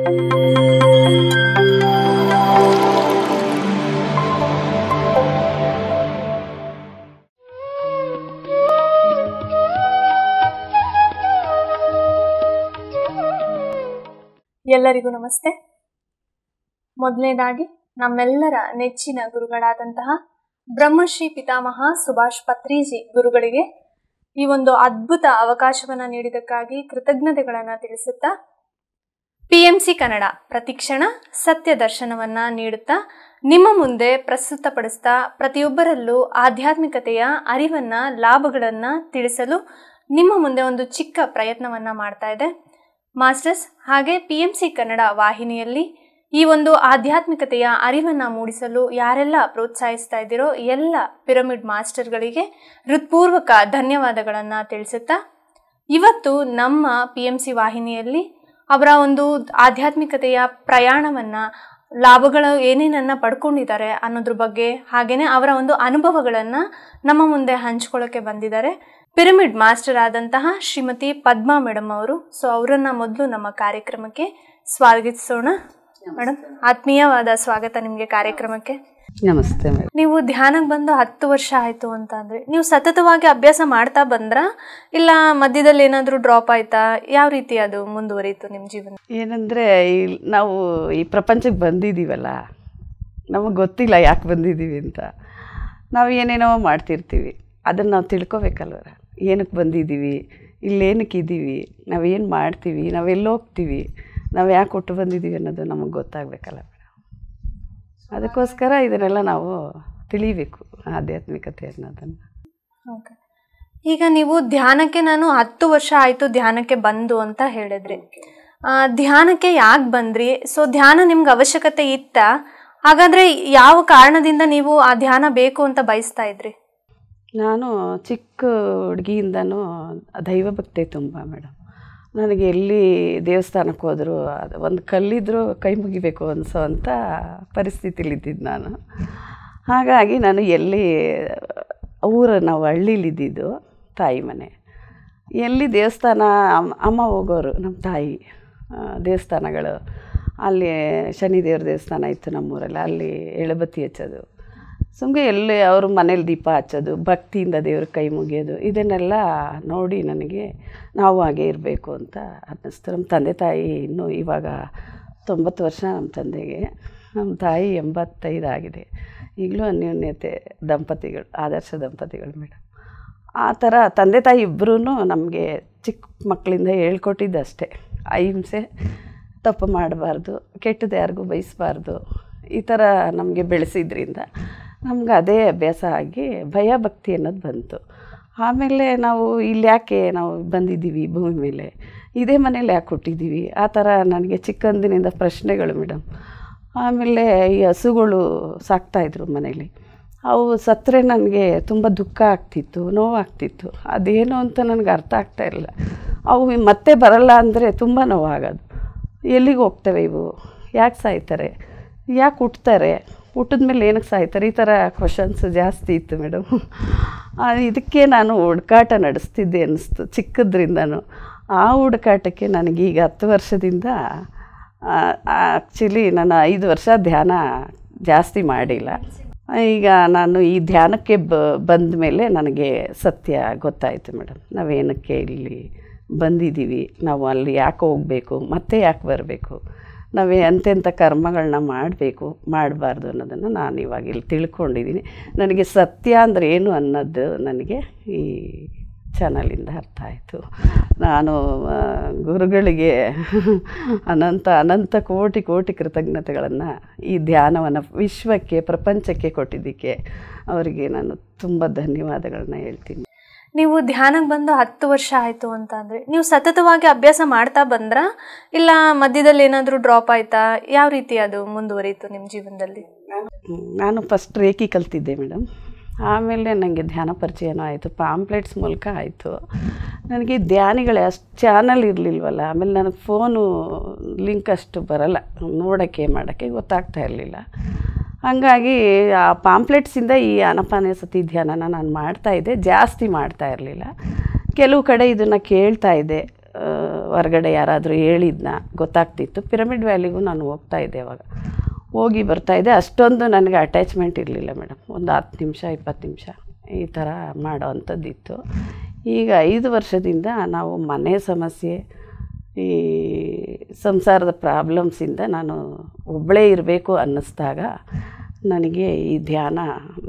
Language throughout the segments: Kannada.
ಎಲ್ಲರಿಗೂ ನಮಸ್ತೆ. ಮೊದಲನೇದಾಗಿ ನಮ್ಮೆಲ್ಲರ ನೆಚ್ಚಿನ ಗುರುಗಳಾದಂತಹ ಬ್ರಹ್ಮಶ್ರೀ ಪಿತಾಮಹ ಸುಭಾಷ್ ಪತ್ರಿಜಿ ಗುರುಗಳಿಗೆ ಈ ಒಂದು ಅದ್ಭುತ ಅವಕಾಶವನ್ನು ನೀಡಿದ್ದಕ್ಕಾಗಿ ಕೃತಜ್ಞತೆಗಳನ್ನು ತಿಳಿಸುತ್ತಾ, PMC ಕನ್ನಡ ಪ್ರತಿಕ್ಷಣ ಸತ್ಯ ದರ್ಶನವನ್ನು ನೀಡುತ್ತಾ ನಿಮ್ಮ ಮುಂದೆ ಪ್ರಸ್ತುತಪಡಿಸ್ತಾ ಪ್ರತಿಯೊಬ್ಬರಲ್ಲೂ ಆಧ್ಯಾತ್ಮಿಕತೆಯ ಅರಿವನ್ನು, ಲಾಭಗಳನ್ನು ತಿಳಿಸಲು ನಿಮ್ಮ ಮುಂದೆ ಒಂದು ಚಿಕ್ಕ ಪ್ರಯತ್ನವನ್ನು ಮಾಡ್ತಾ ಇದೆ ಮಾಸ್ಟರ್ಸ್. ಹಾಗೆ PMC ಕನ್ನಡ ವಾಹಿನಿಯಲ್ಲಿ ಈ ಒಂದು ಆಧ್ಯಾತ್ಮಿಕತೆಯ ಅರಿವನ್ನು ಮೂಡಿಸಲು ಯಾರೆಲ್ಲ ಪ್ರೋತ್ಸಾಹಿಸ್ತಾ ಇದ್ದೀರೋ ಎಲ್ಲ ಪಿರಮಿಡ್ ಮಾಸ್ಟರ್ಗಳಿಗೆ ಹೃತ್ಪೂರ್ವಕ ಧನ್ಯವಾದಗಳನ್ನು ತಿಳಿಸುತ್ತಾ, ಇವತ್ತು ನಮ್ಮ PMC ವಾಹಿನಿಯಲ್ಲಿ ಅವರ ಒಂದು ಆಧ್ಯಾತ್ಮಿಕತೆಯ ಪ್ರಯಾಣವನ್ನು, ಲಾಭಗಳು ಏನೇನನ್ನು ಪಡ್ಕೊಂಡಿದ್ದಾರೆ ಅನ್ನೋದ್ರ ಬಗ್ಗೆ, ಹಾಗೆಯೇ ಅವರ ಒಂದು ಅನುಭವಗಳನ್ನು ನಮ್ಮ ಮುಂದೆ ಹಂಚ್ಕೊಳ್ಳೋಕ್ಕೆ ಬಂದಿದ್ದಾರೆ ಪಿರಮಿಡ್ ಮಾಸ್ಟರ್ ಆದಂತಹ ಶ್ರೀಮತಿ ಪದ್ಮಾ ಮೇಡಮ್ ಅವರು. ಸೊ ಅವರನ್ನು ಮೊದಲು ನಮ್ಮ ಕಾರ್ಯಕ್ರಮಕ್ಕೆ ಸ್ವಾಗತಿಸೋಣ. ಮೇಡಮ್, ಆತ್ಮೀಯವಾದ ಸ್ವಾಗತ ನಿಮಗೆ ಕಾರ್ಯಕ್ರಮಕ್ಕೆ. ನಮಸ್ತೆ ಮೇಡಮ್. ನೀವು ಧ್ಯಾನಕ್ಕೆ ಬಂದು 10 ವರ್ಷ ಆಯಿತು ಅಂತ ಅಂದರೆ, ನೀವು ಸತತವಾಗಿ ಅಭ್ಯಾಸ ಮಾಡ್ತಾ ಬಂದ್ರಾ, ಇಲ್ಲ ಮಧ್ಯದಲ್ಲಿ ಏನಾದರೂ ಡ್ರಾಪ್ ಆಯ್ತಾ? ಯಾವ ರೀತಿ ಅದು ಮುಂದುವರಿಯಿತು ನಿಮ್ಮ ಜೀವನ? ಏನಂದರೆ, ನಾವು ಈ ಪ್ರಪಂಚಕ್ಕೆ ಬಂದಿದ್ದೀವಲ್ಲ, ನಮಗೆ ಗೊತ್ತಿಲ್ಲ ಯಾಕೆ ಬಂದಿದ್ದೀವಿ ಅಂತ. ನಾವು ಏನೇನೋ ಮಾಡ್ತಿರ್ತೀವಿ, ಅದನ್ನು ನಾವು ತಿಳ್ಕೊಬೇಕಲ್ವರ. ಏನಕ್ಕೆ ಬಂದಿದ್ದೀವಿ, ಇಲ್ಲೇನಕ್ಕಿದ್ದೀವಿ, ನಾವೇನು ಮಾಡ್ತೀವಿ, ನಾವೆಲ್ಲಿ ಹೋಗ್ತೀವಿ, ನಾವು ಯಾಕೆ ಕೊಟ್ಟು ಬಂದಿದ್ದೀವಿ ಅನ್ನೋದು ನಮಗೆ ಗೊತ್ತಾಗಬೇಕಲ್ಲ ಮೇಡಮ್. ಅದಕ್ಕೋಸ್ಕರ ಇದನ್ನೆಲ್ಲ ನಾವು ತಿಳಿಬೇಕು, ಆಧ್ಯಾತ್ಮಿಕತೆ ಅನ್ನೋದನ್ನು. ಓಕೆ, ಈಗ ನೀವು ಧ್ಯಾನಕ್ಕೆ ನಾನು 10 ವರ್ಷ ಆಯಿತು ಧ್ಯಾನಕ್ಕೆ ಬಂದು ಅಂತ ಹೇಳಿದ್ರಿ. ಧ್ಯಾನಕ್ಕೆ ಯಾಕೆ ಬಂದ್ರಿ? ಸೊ ಧ್ಯಾನ ನಿಮ್ಗೆ ಅವಶ್ಯಕತೆ ಇತ್ತಾ? ಹಾಗಾದರೆ ಯಾವ ಕಾರಣದಿಂದ ನೀವು ಆ ಧ್ಯಾನ ಬೇಕು ಅಂತ ಬಯಸ್ತಾ ಇದ್ರಿ? ನಾನು ಚಿಕ್ಕ ಹುಡುಗಿಯಿಂದನೂ ದೈವಭಕ್ತಿ ತುಂಬ ಮೇಡಮ್. ನನಗೆ ಎಲ್ಲಿ ದೇವಸ್ಥಾನಕ್ಕೆ ಹೋದರೂ ಅದು ಒಂದು ಕಲ್ಲಿದ್ದರೂ ಕೈ ಮುಗಿಬೇಕು ಅನಿಸೋ ಅಂಥ ಪರಿಸ್ಥಿತಿಲಿದ್ದಿದ್ದು ನಾನು. ಹಾಗಾಗಿ ನಾನು ಎಲ್ಲಿ ನಾವು ಹಳ್ಳೀಲಿದ್ದಿದ್ದು ತಾಯಿ ಮನೆ, ಎಲ್ಲಿ ದೇವಸ್ಥಾನ ಅಮ್ಮ ಹೋಗೋರು, ನಮ್ಮ ತಾಯಿ ದೇವಸ್ಥಾನಗಳು, ಅಲ್ಲಿ ಶನಿದೇವ್ರ ದೇವಸ್ಥಾನ ಇತ್ತು ನಮ್ಮೂರಲ್ಲಿ, ಅಲ್ಲಿ ಎಳಬತ್ತಿ ಹಚ್ಚೋದು, ಸುಮ್ಮನೆ ಎಲ್ಲಿ ಅವ್ರ ಮನೇಲಿ ದೀಪ ಹಚ್ಚೋದು, ಭಕ್ತಿಯಿಂದ ದೇವ್ರ ಕೈ ಮುಗಿಯೋದು, ಇದನ್ನೆಲ್ಲ ನೋಡಿ ನನಗೆ ನಾವು ಹಾಗೆ ಇರಬೇಕು ಅಂತ ಅನ್ನಿಸ್ತು. ನಮ್ಮ ತಂದೆ ತಾಯಿ ಇನ್ನೂ ಇವಾಗ 90 ವರ್ಷ ನಮ್ಮ ತಂದೆಗೆ, ನಮ್ಮ ತಾಯಿ 85 ಆಗಿದೆ. ಈಗಲೂ ಅನ್ಯೋನ್ಯತೆ ದಂಪತಿಗಳು, ಆದರ್ಶ ದಂಪತಿಗಳು ಮೇಡಮ್. ಆ ಥರ ತಂದೆ ತಾಯಿ ಇಬ್ಬರೂ ನಮಗೆ ಚಿಕ್ಕ ಮಕ್ಕಳಿಂದ ಹೇಳ್ಕೊಟ್ಟಿದ್ದಷ್ಟೇ, ಅಹಿಂಸೆ, ತಪ್ಪು ಮಾಡಬಾರ್ದು, ಕೆಟ್ಟದ್ದು ಯಾರಿಗೂ ಬಯಸಬಾರ್ದು, ಈ ಥರ ನಮಗೆ ಬೆಳೆಸಿದ್ರಿಂದ ನಮ್ಗೆ ಅದೇ ಅಭ್ಯಾಸ ಆಗಿ ಭಯ ಭಕ್ತಿ ಅನ್ನೋದು ಬಂತು. ಆಮೇಲೆ ನಾವು ಇಲ್ಲಿ ಯಾಕೆ ನಾವು ಬಂದಿದ್ದೀವಿ ಭೂಮಿ ಮೇಲೆ, ಇದೇ ಮನೇಲಿ ಯಾಕೆ ಹುಟ್ಟಿದ್ದೀವಿ, ಆ ಥರ ನನಗೆ ಚಿಕ್ಕಂದಿನಿಂದ ಪ್ರಶ್ನೆಗಳು ಮೇಡಮ್. ಆಮೇಲೆ ಈ ಹಸುಗಳು ಸಾಕ್ತಾಯಿದ್ರು ಮನೇಲಿ, ಅವು ಸತ್ತರೆ ನನಗೆ ತುಂಬ ದುಃಖ ಆಗ್ತಿತ್ತು, ನೋವಾಗ್ತಿತ್ತು. ಅದೇನು ಅಂತ ನನಗೆ ಅರ್ಥ ಆಗ್ತಾಯಿರಲಿಲ್ಲ. ಅವು ಮತ್ತೆ ಬರಲ್ಲ ಅಂದರೆ ತುಂಬ ನೋವಾಗೋದು. ಎಲ್ಲಿಗೆ ಹೋಗ್ತವೆ ಇವು, ಯಾಕೆ ಸಾಯ್ತಾರೆ, ಯಾಕೆ ಹುಟ್ತಾರೆ, ಹುಟ್ಟಿದ ಮೇಲೆ ಏನಕ್ಕೆ ಸಾಯ್ತಾರೆ, ಈ ಥರ ಕ್ವಶನ್ಸ್ ಜಾಸ್ತಿ ಇತ್ತು ಮೇಡಮ್. ಇದಕ್ಕೆ ನಾನು ಹುಡುಕಾಟ ನಡೆಸ್ತಿದ್ದೆ ಅನ್ನಿಸ್ತು ಚಿಕ್ಕದ್ರಿಂದನೂ. ಆ ಹುಡುಕಾಟಕ್ಕೆ ನನಗೀಗ 10 ವರ್ಷದಿಂದ, ಆ್ಯಕ್ಚುಲಿ ನಾನು 5 ವರ್ಷ ಧ್ಯಾನ ಜಾಸ್ತಿ ಮಾಡಿಲ್ಲ. ಈಗ ನಾನು ಈ ಧ್ಯಾನಕ್ಕೆ ಬಂದ ಮೇಲೆ ನನಗೆ ಸತ್ಯ ಗೊತ್ತಾಯಿತು ಮೇಡಮ್. ನಾವೇನಕ್ಕೆ ಇಲ್ಲಿ ಬಂದಿದ್ದೀವಿ, ನಾವು ಅಲ್ಲಿ ಯಾಕೆ ಹೋಗಬೇಕು, ಮತ್ತೆ ಯಾಕೆ ಬರಬೇಕು, ನಾವೇ ಎಂತೆಂಥ ಕರ್ಮಗಳನ್ನ ಮಾಡಬೇಕು, ಮಾಡಬಾರ್ದು ಅನ್ನೋದನ್ನು ನಾನು ಇವಾಗ ಇಲ್ಲಿ ತಿಳ್ಕೊಂಡಿದ್ದೀನಿ. ನನಗೆ ಸತ್ಯ ಅಂದರೆ ಏನು ಅನ್ನೋದು ನನಗೆ ಈ ಚಾನಲಿಂದ ಅರ್ಥ ಆಯಿತು. ನಾನು ಗುರುಗಳಿಗೆ ಅನಂತ ಕೋಟಿ ಕೃತಜ್ಞತೆಗಳನ್ನು ಈ ಧ್ಯಾನವನ್ನು ವಿಶ್ವಕ್ಕೆ, ಪ್ರಪಂಚಕ್ಕೆ ಕೊಟ್ಟಿದ್ದಕ್ಕೆ ಅವರಿಗೆ ನಾನು ತುಂಬ ಧನ್ಯವಾದಗಳನ್ನ ಹೇಳ್ತೀನಿ. ನೀವು ಧ್ಯಾನಕ್ಕೆ ಬಂದು 10 ವರ್ಷ ಆಯಿತು ಅಂತ ಅಂದರೆ, ನೀವು ಸತತವಾಗಿ ಅಭ್ಯಾಸ ಮಾಡ್ತಾ ಬಂದ್ರಾ, ಇಲ್ಲ ಮಧ್ಯದಲ್ಲಿ ಏನಾದರೂ ಡ್ರಾಪ್ ಆಯಿತಾ? ಯಾವ ರೀತಿ ಅದು ಮುಂದುವರಿಯಿತು ನಿಮ್ಮ ಜೀವನದಲ್ಲಿ? ನಾನು ಫಸ್ಟ್ ರೇಖಿ ಕಲ್ತಿದ್ದೆ ಮೇಡಮ್. ಆಮೇಲೆ ನನಗೆ ಧ್ಯಾನ ಪರಿಚಯನೂ ಆಯಿತು, ಪಾಂಪ್ಲೆಟ್ಸ್ ಮೂಲಕ ಆಯಿತು. ನನಗೆ ಧ್ಯಾನಿಗಳೇ ಅಷ್ಟು ಚಾನಲ್ ಇರಲಿಲ್ವಲ್ಲ. ಆಮೇಲೆ ನನಗೆ ಫೋನು ಲಿಂಕ್ ಅಷ್ಟು ಬರೋಲ್ಲ, ನೋಡೋಕ್ಕೆ ಮಾಡೋಕ್ಕೆ ಗೊತ್ತಾಗ್ತಾ ಇರಲಿಲ್ಲ. ಹಾಗಾಗಿ ಆ ಪಾಂಪ್ಲೆಟ್ಸಿಂದ ಈ ಆನಾಪಾನಸತಿ ಧ್ಯಾನನ ನಾನು ಮಾಡ್ತಾಯಿದ್ದೆ, ಜಾಸ್ತಿ ಮಾಡ್ತಾ ಇರಲಿಲ್ಲ. ಕೆಲವು ಕಡೆ ಇದನ್ನು ಕೇಳ್ತಾಯಿದ್ದೆ, ಹೊರಗಡೆ ಯಾರಾದರೂ ಹೇಳಿದ್ನ ಗೊತ್ತಾಗ್ತಿತ್ತು. ಪಿರಮಿಡ್ ವ್ಯಾಲಿಗೂ ನಾನು ಹೋಗ್ತಾಯಿದ್ದೆ ಅವಾಗ, ಹೋಗಿ ಬರ್ತಾಯಿದ್ದೆ. ಅಷ್ಟೊಂದು ನನಗೆ ಅಟ್ಯಾಚ್ಮೆಂಟ್ ಇರಲಿಲ್ಲ ಮೇಡಮ್. ಒಂದು 10 ನಿಮಿಷ 20 ನಿಮಿಷ ಈ ಥರ ಮಾಡೋ ಅಂಥದ್ದಿತ್ತು. ಈಗ 5 ವರ್ಷದಿಂದ ನಾವು ಮನೆ ಸಮಸ್ಯೆ, ಈ ಸಂಸಾರದ ಪ್ರಾಬ್ಲಮ್ಸಿಂದ ನಾನು ಒಬ್ಬಳೇ ಇರಬೇಕು ಅನ್ನಿಸ್ದಾಗ ನನಗೆ ಈ ಧ್ಯಾನ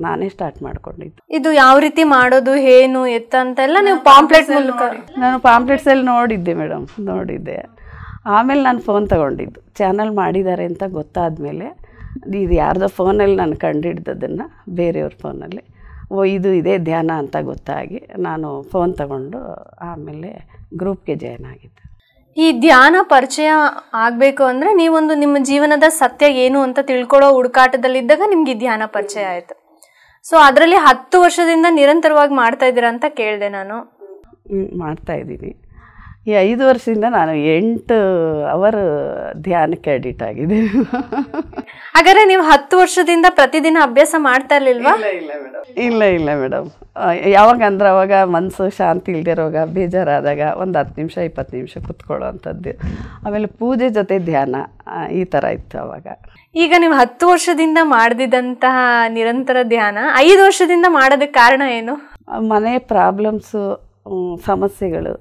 ನಾನೇ ಸ್ಟಾರ್ಟ್ ಮಾಡ್ಕೊಂಡಿದ್ದು. ಇದು ಯಾವ ರೀತಿ ಮಾಡೋದು, ಏನು ಎತ್ತ ಅಂತೆಲ್ಲ ನೀವು ಪಾಂಪ್ಲೆಟ್ ಮೂಲಕ? ನಾನು ಪಾಂಪ್ಲೆಟ್ಸಲ್ಲಿ ನೋಡಿದ್ದೆ ಮೇಡಮ್, ನೋಡಿದ್ದೆ. ಆಮೇಲೆ ನಾನು ಫೋನ್ ತೊಗೊಂಡಿದ್ದು, ಚಾನಲ್ ಮಾಡಿದ್ದಾರೆ ಅಂತ ಗೊತ್ತಾದಮೇಲೆ. ಇದು ಯಾರ್ದೋ ಫೋನಲ್ಲಿ ನಾನು ಕಂಡಿಡ್ದದನ್ನು, ಬೇರೆಯವ್ರ ಫೋನಲ್ಲಿ. ಇದು ಇದೇ ಧ್ಯಾನ ಅಂತ ಗೊತ್ತಾಗಿ ನಾನು ಫೋನ್ ತಗೊಂಡು ಆಮೇಲೆ ಗ್ರೂಪ್ಗೆ ಜಾಯ್ನ್ ಆಗಿದ್ದೆ. ಈ ಧ್ಯಾನ ಪರಿಚಯ ಆಗಬೇಕು ಅಂದರೆ ನೀವೊಂದು ನಿಮ್ಮ ಜೀವನದ ಸತ್ಯ ಏನು ಅಂತ ತಿಳ್ಕೊಳ್ಳೋ ಹುಡುಕಾಟದಲ್ಲಿದ್ದಾಗ ನಿಮ್ಗೆ ಈ ಧ್ಯಾನ ಪರಿಚಯ ಆಯಿತು. ಸೊ ಅದರಲ್ಲಿ 10 ವರ್ಷದಿಂದ ನಿರಂತರವಾಗಿ ಮಾಡ್ತಾ ಇದ್ದೀರಾ ಅಂತ ಕೇಳಿದೆ ನಾನು. ಮಾಡ್ತಾಯಿದ್ದೀನಿ. ಈ 5 ವರ್ಷದಿಂದ ನಾನು 8 ಅವರ್ ಧ್ಯಾನಕ್ಕೆ ಅಡಿಟ್ ಆಗಿದೆ. ಹಾಗಾದರೆ ನೀವು 10 ವರ್ಷದಿಂದ ಪ್ರತಿದಿನ ಅಭ್ಯಾಸ ಮಾಡ್ತಾ ಇರಲಿಲ್ವಾ? ಇಲ್ಲ ಮೇಡಮ್. ಯಾವಾಗ ಅಂದ್ರೆ ಅವಾಗ ಮನಸ್ಸು ಶಾಂತಿ ಇಲ್ದಿರೋವಾಗ, ಬೇಜಾರಾದಾಗ ಒಂದು 10 ನಿಮಿಷ 20 ನಿಮಿಷ ಕೂತ್ಕೊಳ್ಳೋ ಅಂಥದ್ದು. ಆಮೇಲೆ ಪೂಜೆ ಜೊತೆ ಧ್ಯಾನ, ಈ ಥರ ಇತ್ತು ಅವಾಗ. ಈಗ ನೀವು 10 ವರ್ಷದಿಂದ ಮಾಡಿದಂತಹ ನಿರಂತರ ಧ್ಯಾನ 5 ವರ್ಷದಿಂದ ಮಾಡೋದಕ್ಕೆ ಕಾರಣ ಏನು? ಮನೆ ಪ್ರಾಬ್ಲಮ್ಸು, ಸಮಸ್ಯೆಗಳು,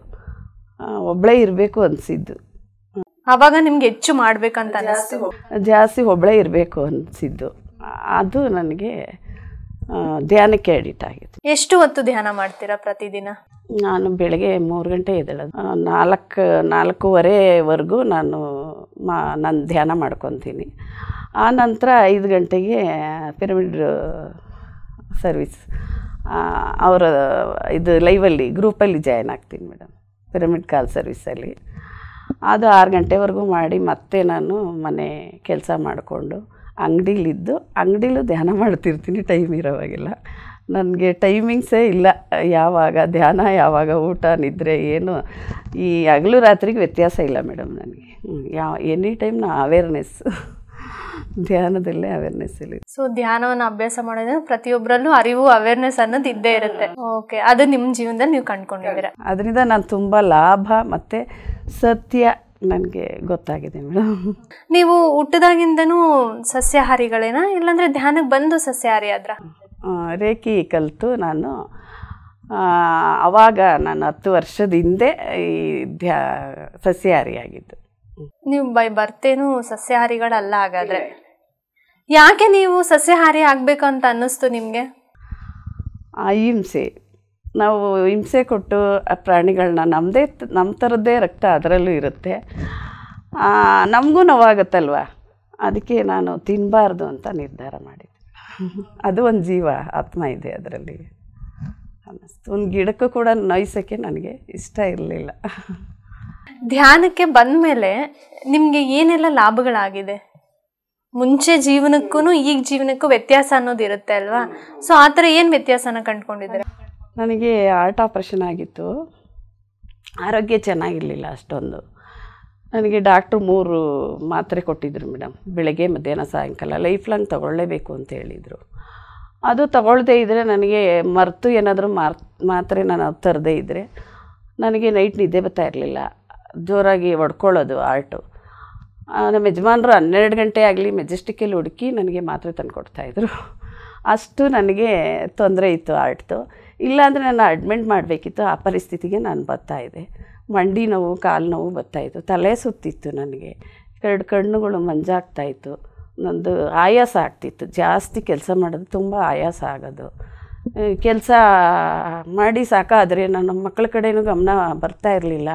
ಒಬ್ಬಳೇ ಇರಬೇಕು ಅನಿಸಿದ್ದು. ಆವಾಗ ನಿಮ್ಗೆ ಹೆಚ್ಚು ಮಾಡ್ಬೇಕಂತ ಅನಿಸ್ತು? ಜಾಸ್ತಿ ಒಬ್ಬಳೇ ಇರಬೇಕು ಅನಿಸಿದ್ದು. ಅದು ನನಗೆ ಧ್ಯಾನಕ್ಕೆ ಅಡಿಟ್ ಆಗಿತ್ತು. ಎಷ್ಟು ಹೊತ್ತು ಧ್ಯಾನ ಮಾಡ್ತೀರಾ ಪ್ರತಿದಿನ? ನಾನು ಬೆಳಗ್ಗೆ 3 ಗಂಟೆ ಎದ್ದೇಳೋದು. 4-4:30ವರೆಗೂ ನಾನು ಧ್ಯಾನ ಮಾಡ್ಕೊತೀನಿ. ಆ ನಂತರ 5 ಗಂಟೆಗೆ ಪಿರಮಿಡ್ ಸರ್ವಿಸ್ ಅವರ ಇದು ಲೈವಲ್ಲಿ ಗ್ರೂಪಲ್ಲಿ ಜಾಯ್ನ್ ಆಗ್ತೀನಿ ಮೇಡಮ್, ಪಿರಮಿಡ್ ಕಾಲ್ ಸರ್ವಿಸಲ್ಲಿ. ಅದು 6 ಗಂಟೆವರೆಗೂ ಮಾಡಿ ಮತ್ತೆ ನಾನು ಮನೆ ಕೆಲಸ ಮಾಡಿಕೊಂಡು ಅಂಗಡಿಲಿದ್ದು ಅಂಗಡಿಲೂ ಧ್ಯಾನ ಮಾಡ್ತಿರ್ತೀನಿ ಟೈಮ್ ಇರೋವಾಗೆಲ್ಲ. ನನಗೆ ಟೈಮಿಂಗ್ಸೇ ಇಲ್ಲ, ಯಾವಾಗ ಧ್ಯಾನ ಯಾವಾಗ ಊಟ ನಿದ್ರೆ ಏನು, ಈ ಹಗಲು ರಾತ್ರಿಗೆ ವ್ಯತ್ಯಾಸ ಇಲ್ಲ ಮೇಡಮ್ ನನಗೆ. ಎನಿ ಟೈಮ್ ನಾ ಅವೇರ್ನೆಸ್, ಧ್ಯಾನದಲ್ಲೇ ಅವೇರ್ನೆಸ್ ಇಲ್ಲ. ಸೊ ಧ್ಯಾನವನ್ನು ಅಭ್ಯಾಸ ಮಾಡೋದ್ರೆ ಪ್ರತಿಯೊಬ್ಬರಲ್ಲೂ ಅರಿವು, ಅವೇರ್ನೆಸ್ ಅನ್ನೋದು ಇದ್ದೇ ಇರುತ್ತೆ. ಓಕೆ, ಅದು ನಿಮ್ಮ ಜೀವನದಲ್ಲಿ ನೀವು ಕಂಡುಕೊಂಡಿದ್ದೀರಾ. ಅದರಿಂದ ನಾನು ತುಂಬ ಲಾಭ ಮತ್ತು ಸತ್ಯ ನನಗೆ ಗೊತ್ತಾಗಿದೆ ಮೇಡಮ್. ನೀವು ಹುಟ್ಟಿದಾಗಿಂದನೂ ಸಸ್ಯಾಹಾರಿಗಳೇನಾ, ಇಲ್ಲಾಂದರೆ ಧ್ಯಾನಕ್ಕೆ ಬಂದು ಸಸ್ಯಾಹಾರಿ ಆದ್ರ? ರೇಖಿ ಕಲಿತು ನಾನು ಆವಾಗ ನಾನು 10 ವರ್ಷದ ಹಿಂದೆ ಈ ಸಸ್ಯಾಹಾರಿ ಆಗಿದ್ದು. ನೀವು ಬೈ ಬರ್ತೇನು ಸಸ್ಯಾಹಾರಿಗಳಲ್ಲ ಹಾಗಾದರೆ. ಯಾಕೆ ನೀವು ಸಸ್ಯಾಹಾರಿ ಆಗಬೇಕು ಅಂತ ಅನ್ನಿಸ್ತು ನಿಮಗೆ? ಹಿಂಸೆ, ನಾವು ಹಿಂಸೆ ಕೊಟ್ಟು ಆ ಪ್ರಾಣಿಗಳನ್ನ ನಮ್ಮ ಥರದ್ದೇ ರಕ್ತ ಅದರಲ್ಲೂ ಇರುತ್ತೆ, ನಮಗೂ ನೋವಾಗುತ್ತಲ್ವ, ಅದಕ್ಕೆ ನಾನು ತಿನ್ನಬಾರ್ದು ಅಂತ ನಿರ್ಧಾರ ಮಾಡಿದ್ದೆ. ಅದು ಒಂದು ಜೀವ, ಆತ್ಮ ಇದೆ ಅದರಲ್ಲಿ ಅನ್ನಿಸ್ತು. ಒಂದು ಗಿಡಕ್ಕೂ ಕೂಡ ನೋಯಿಸೋಕ್ಕೆ ನನಗೆ ಇಷ್ಟ ಇರಲಿಲ್ಲ. ಧ್ಯಾನಕ್ಕೆ ಬಂದ ಮೇಲೆ ನಿಮಗೆ ಏನೆಲ್ಲ ಲಾಭಗಳಾಗಿದೆ? ಮುಂಚೆ ಜೀವನಕ್ಕೂ ಈಗ ಜೀವನಕ್ಕೂ ವ್ಯತ್ಯಾಸ ಅನ್ನೋದು ಇರುತ್ತೆ ಅಲ್ವಾ? ಸೊ ಆ ಥರ ಏನು ವ್ಯತ್ಯಾಸನ ಕಂಡುಕೊಂಡಿದ್ದೀರಾ? ನನಗೆ ಹಾರ್ಟ್ ಆಪ್ರೇಷನ್ ಆಗಿತ್ತು, ಆರೋಗ್ಯ ಚೆನ್ನಾಗಿರಲಿಲ್ಲ ಅಷ್ಟೊಂದು. ನನಗೆ ಡಾಕ್ಟ್ರು 3 ಮಾತ್ರೆ ಕೊಟ್ಟಿದ್ದರು ಮೇಡಮ್, ಬೆಳಗ್ಗೆ ಮಧ್ಯಾಹ್ನ ಸಾಯಂಕಾಲ, ಲೈಫ್ ಲಾಂಗ್ ತೊಗೊಳ್ಳೇಬೇಕು ಅಂತ ಹೇಳಿದರು. ಅದು ತಗೊಳ್ಳದೇ ಇದ್ದರೆ ನನಗೆ ಮರೆತು ಏನಾದರೂ ಮಾತ್ರೆ ನಾನು ತರದೇ ಇದ್ದರೆ ನನಗೆ ನೈಟ್ ನಿದ್ದೆ ಬರ್ತಾ ಇರಲಿಲ್ಲ, ಜೋರಾಗಿ ಹೊಡ್ಕೊಳ್ಳೋದು ಹಾರ್ಟು. ನಮ್ಮ ಯಜಮಾನರು 12 ಗಂಟೆ ಆಗಲಿ ಮೆಜೆಸ್ಟಿಕ್ಕಲ್ಲಿ ಹುಡುಕಿ ನನಗೆ ಮಾತ್ರೆ ತಂದು ಕೊಡ್ತಾಯಿದ್ರು. ಅಷ್ಟು ನನಗೆ ತೊಂದರೆ ಇತ್ತು ಹಾರ್ಟ್ದು. ಇಲ್ಲಾಂದರೆ ನಾನು ಅಡ್ಮಿಟ್ ಮಾಡಬೇಕಿತ್ತು, ಆ ಪರಿಸ್ಥಿತಿಗೆ ನಾನು ಬರ್ತಾಯಿದ್ದೆ. ಮಂಡಿ ನೋವು, ಕಾಲು ನೋವು ಬರ್ತಾಯಿತ್ತು, ತಲೆ ಸುತ್ತಿತ್ತು ನನಗೆ, 2 ಕಣ್ಣುಗಳು ಮಂಜಾಗ್ತಾಯಿತ್ತು, ನಂದು ಆಯಾಸ ಆಗ್ತಿತ್ತು, ಜಾಸ್ತಿ ಕೆಲಸ ಮಾಡೋದು ತುಂಬ ಆಯಾಸ ಆಗೋದು. ಕೆಲಸ ಮಾಡಿ ಸಾಕಾದರೆ ನನ್ನ ಮಕ್ಕಳ ಕಡೆಯೂ ಗಮನ ಬರ್ತಾ ಇರಲಿಲ್ಲ.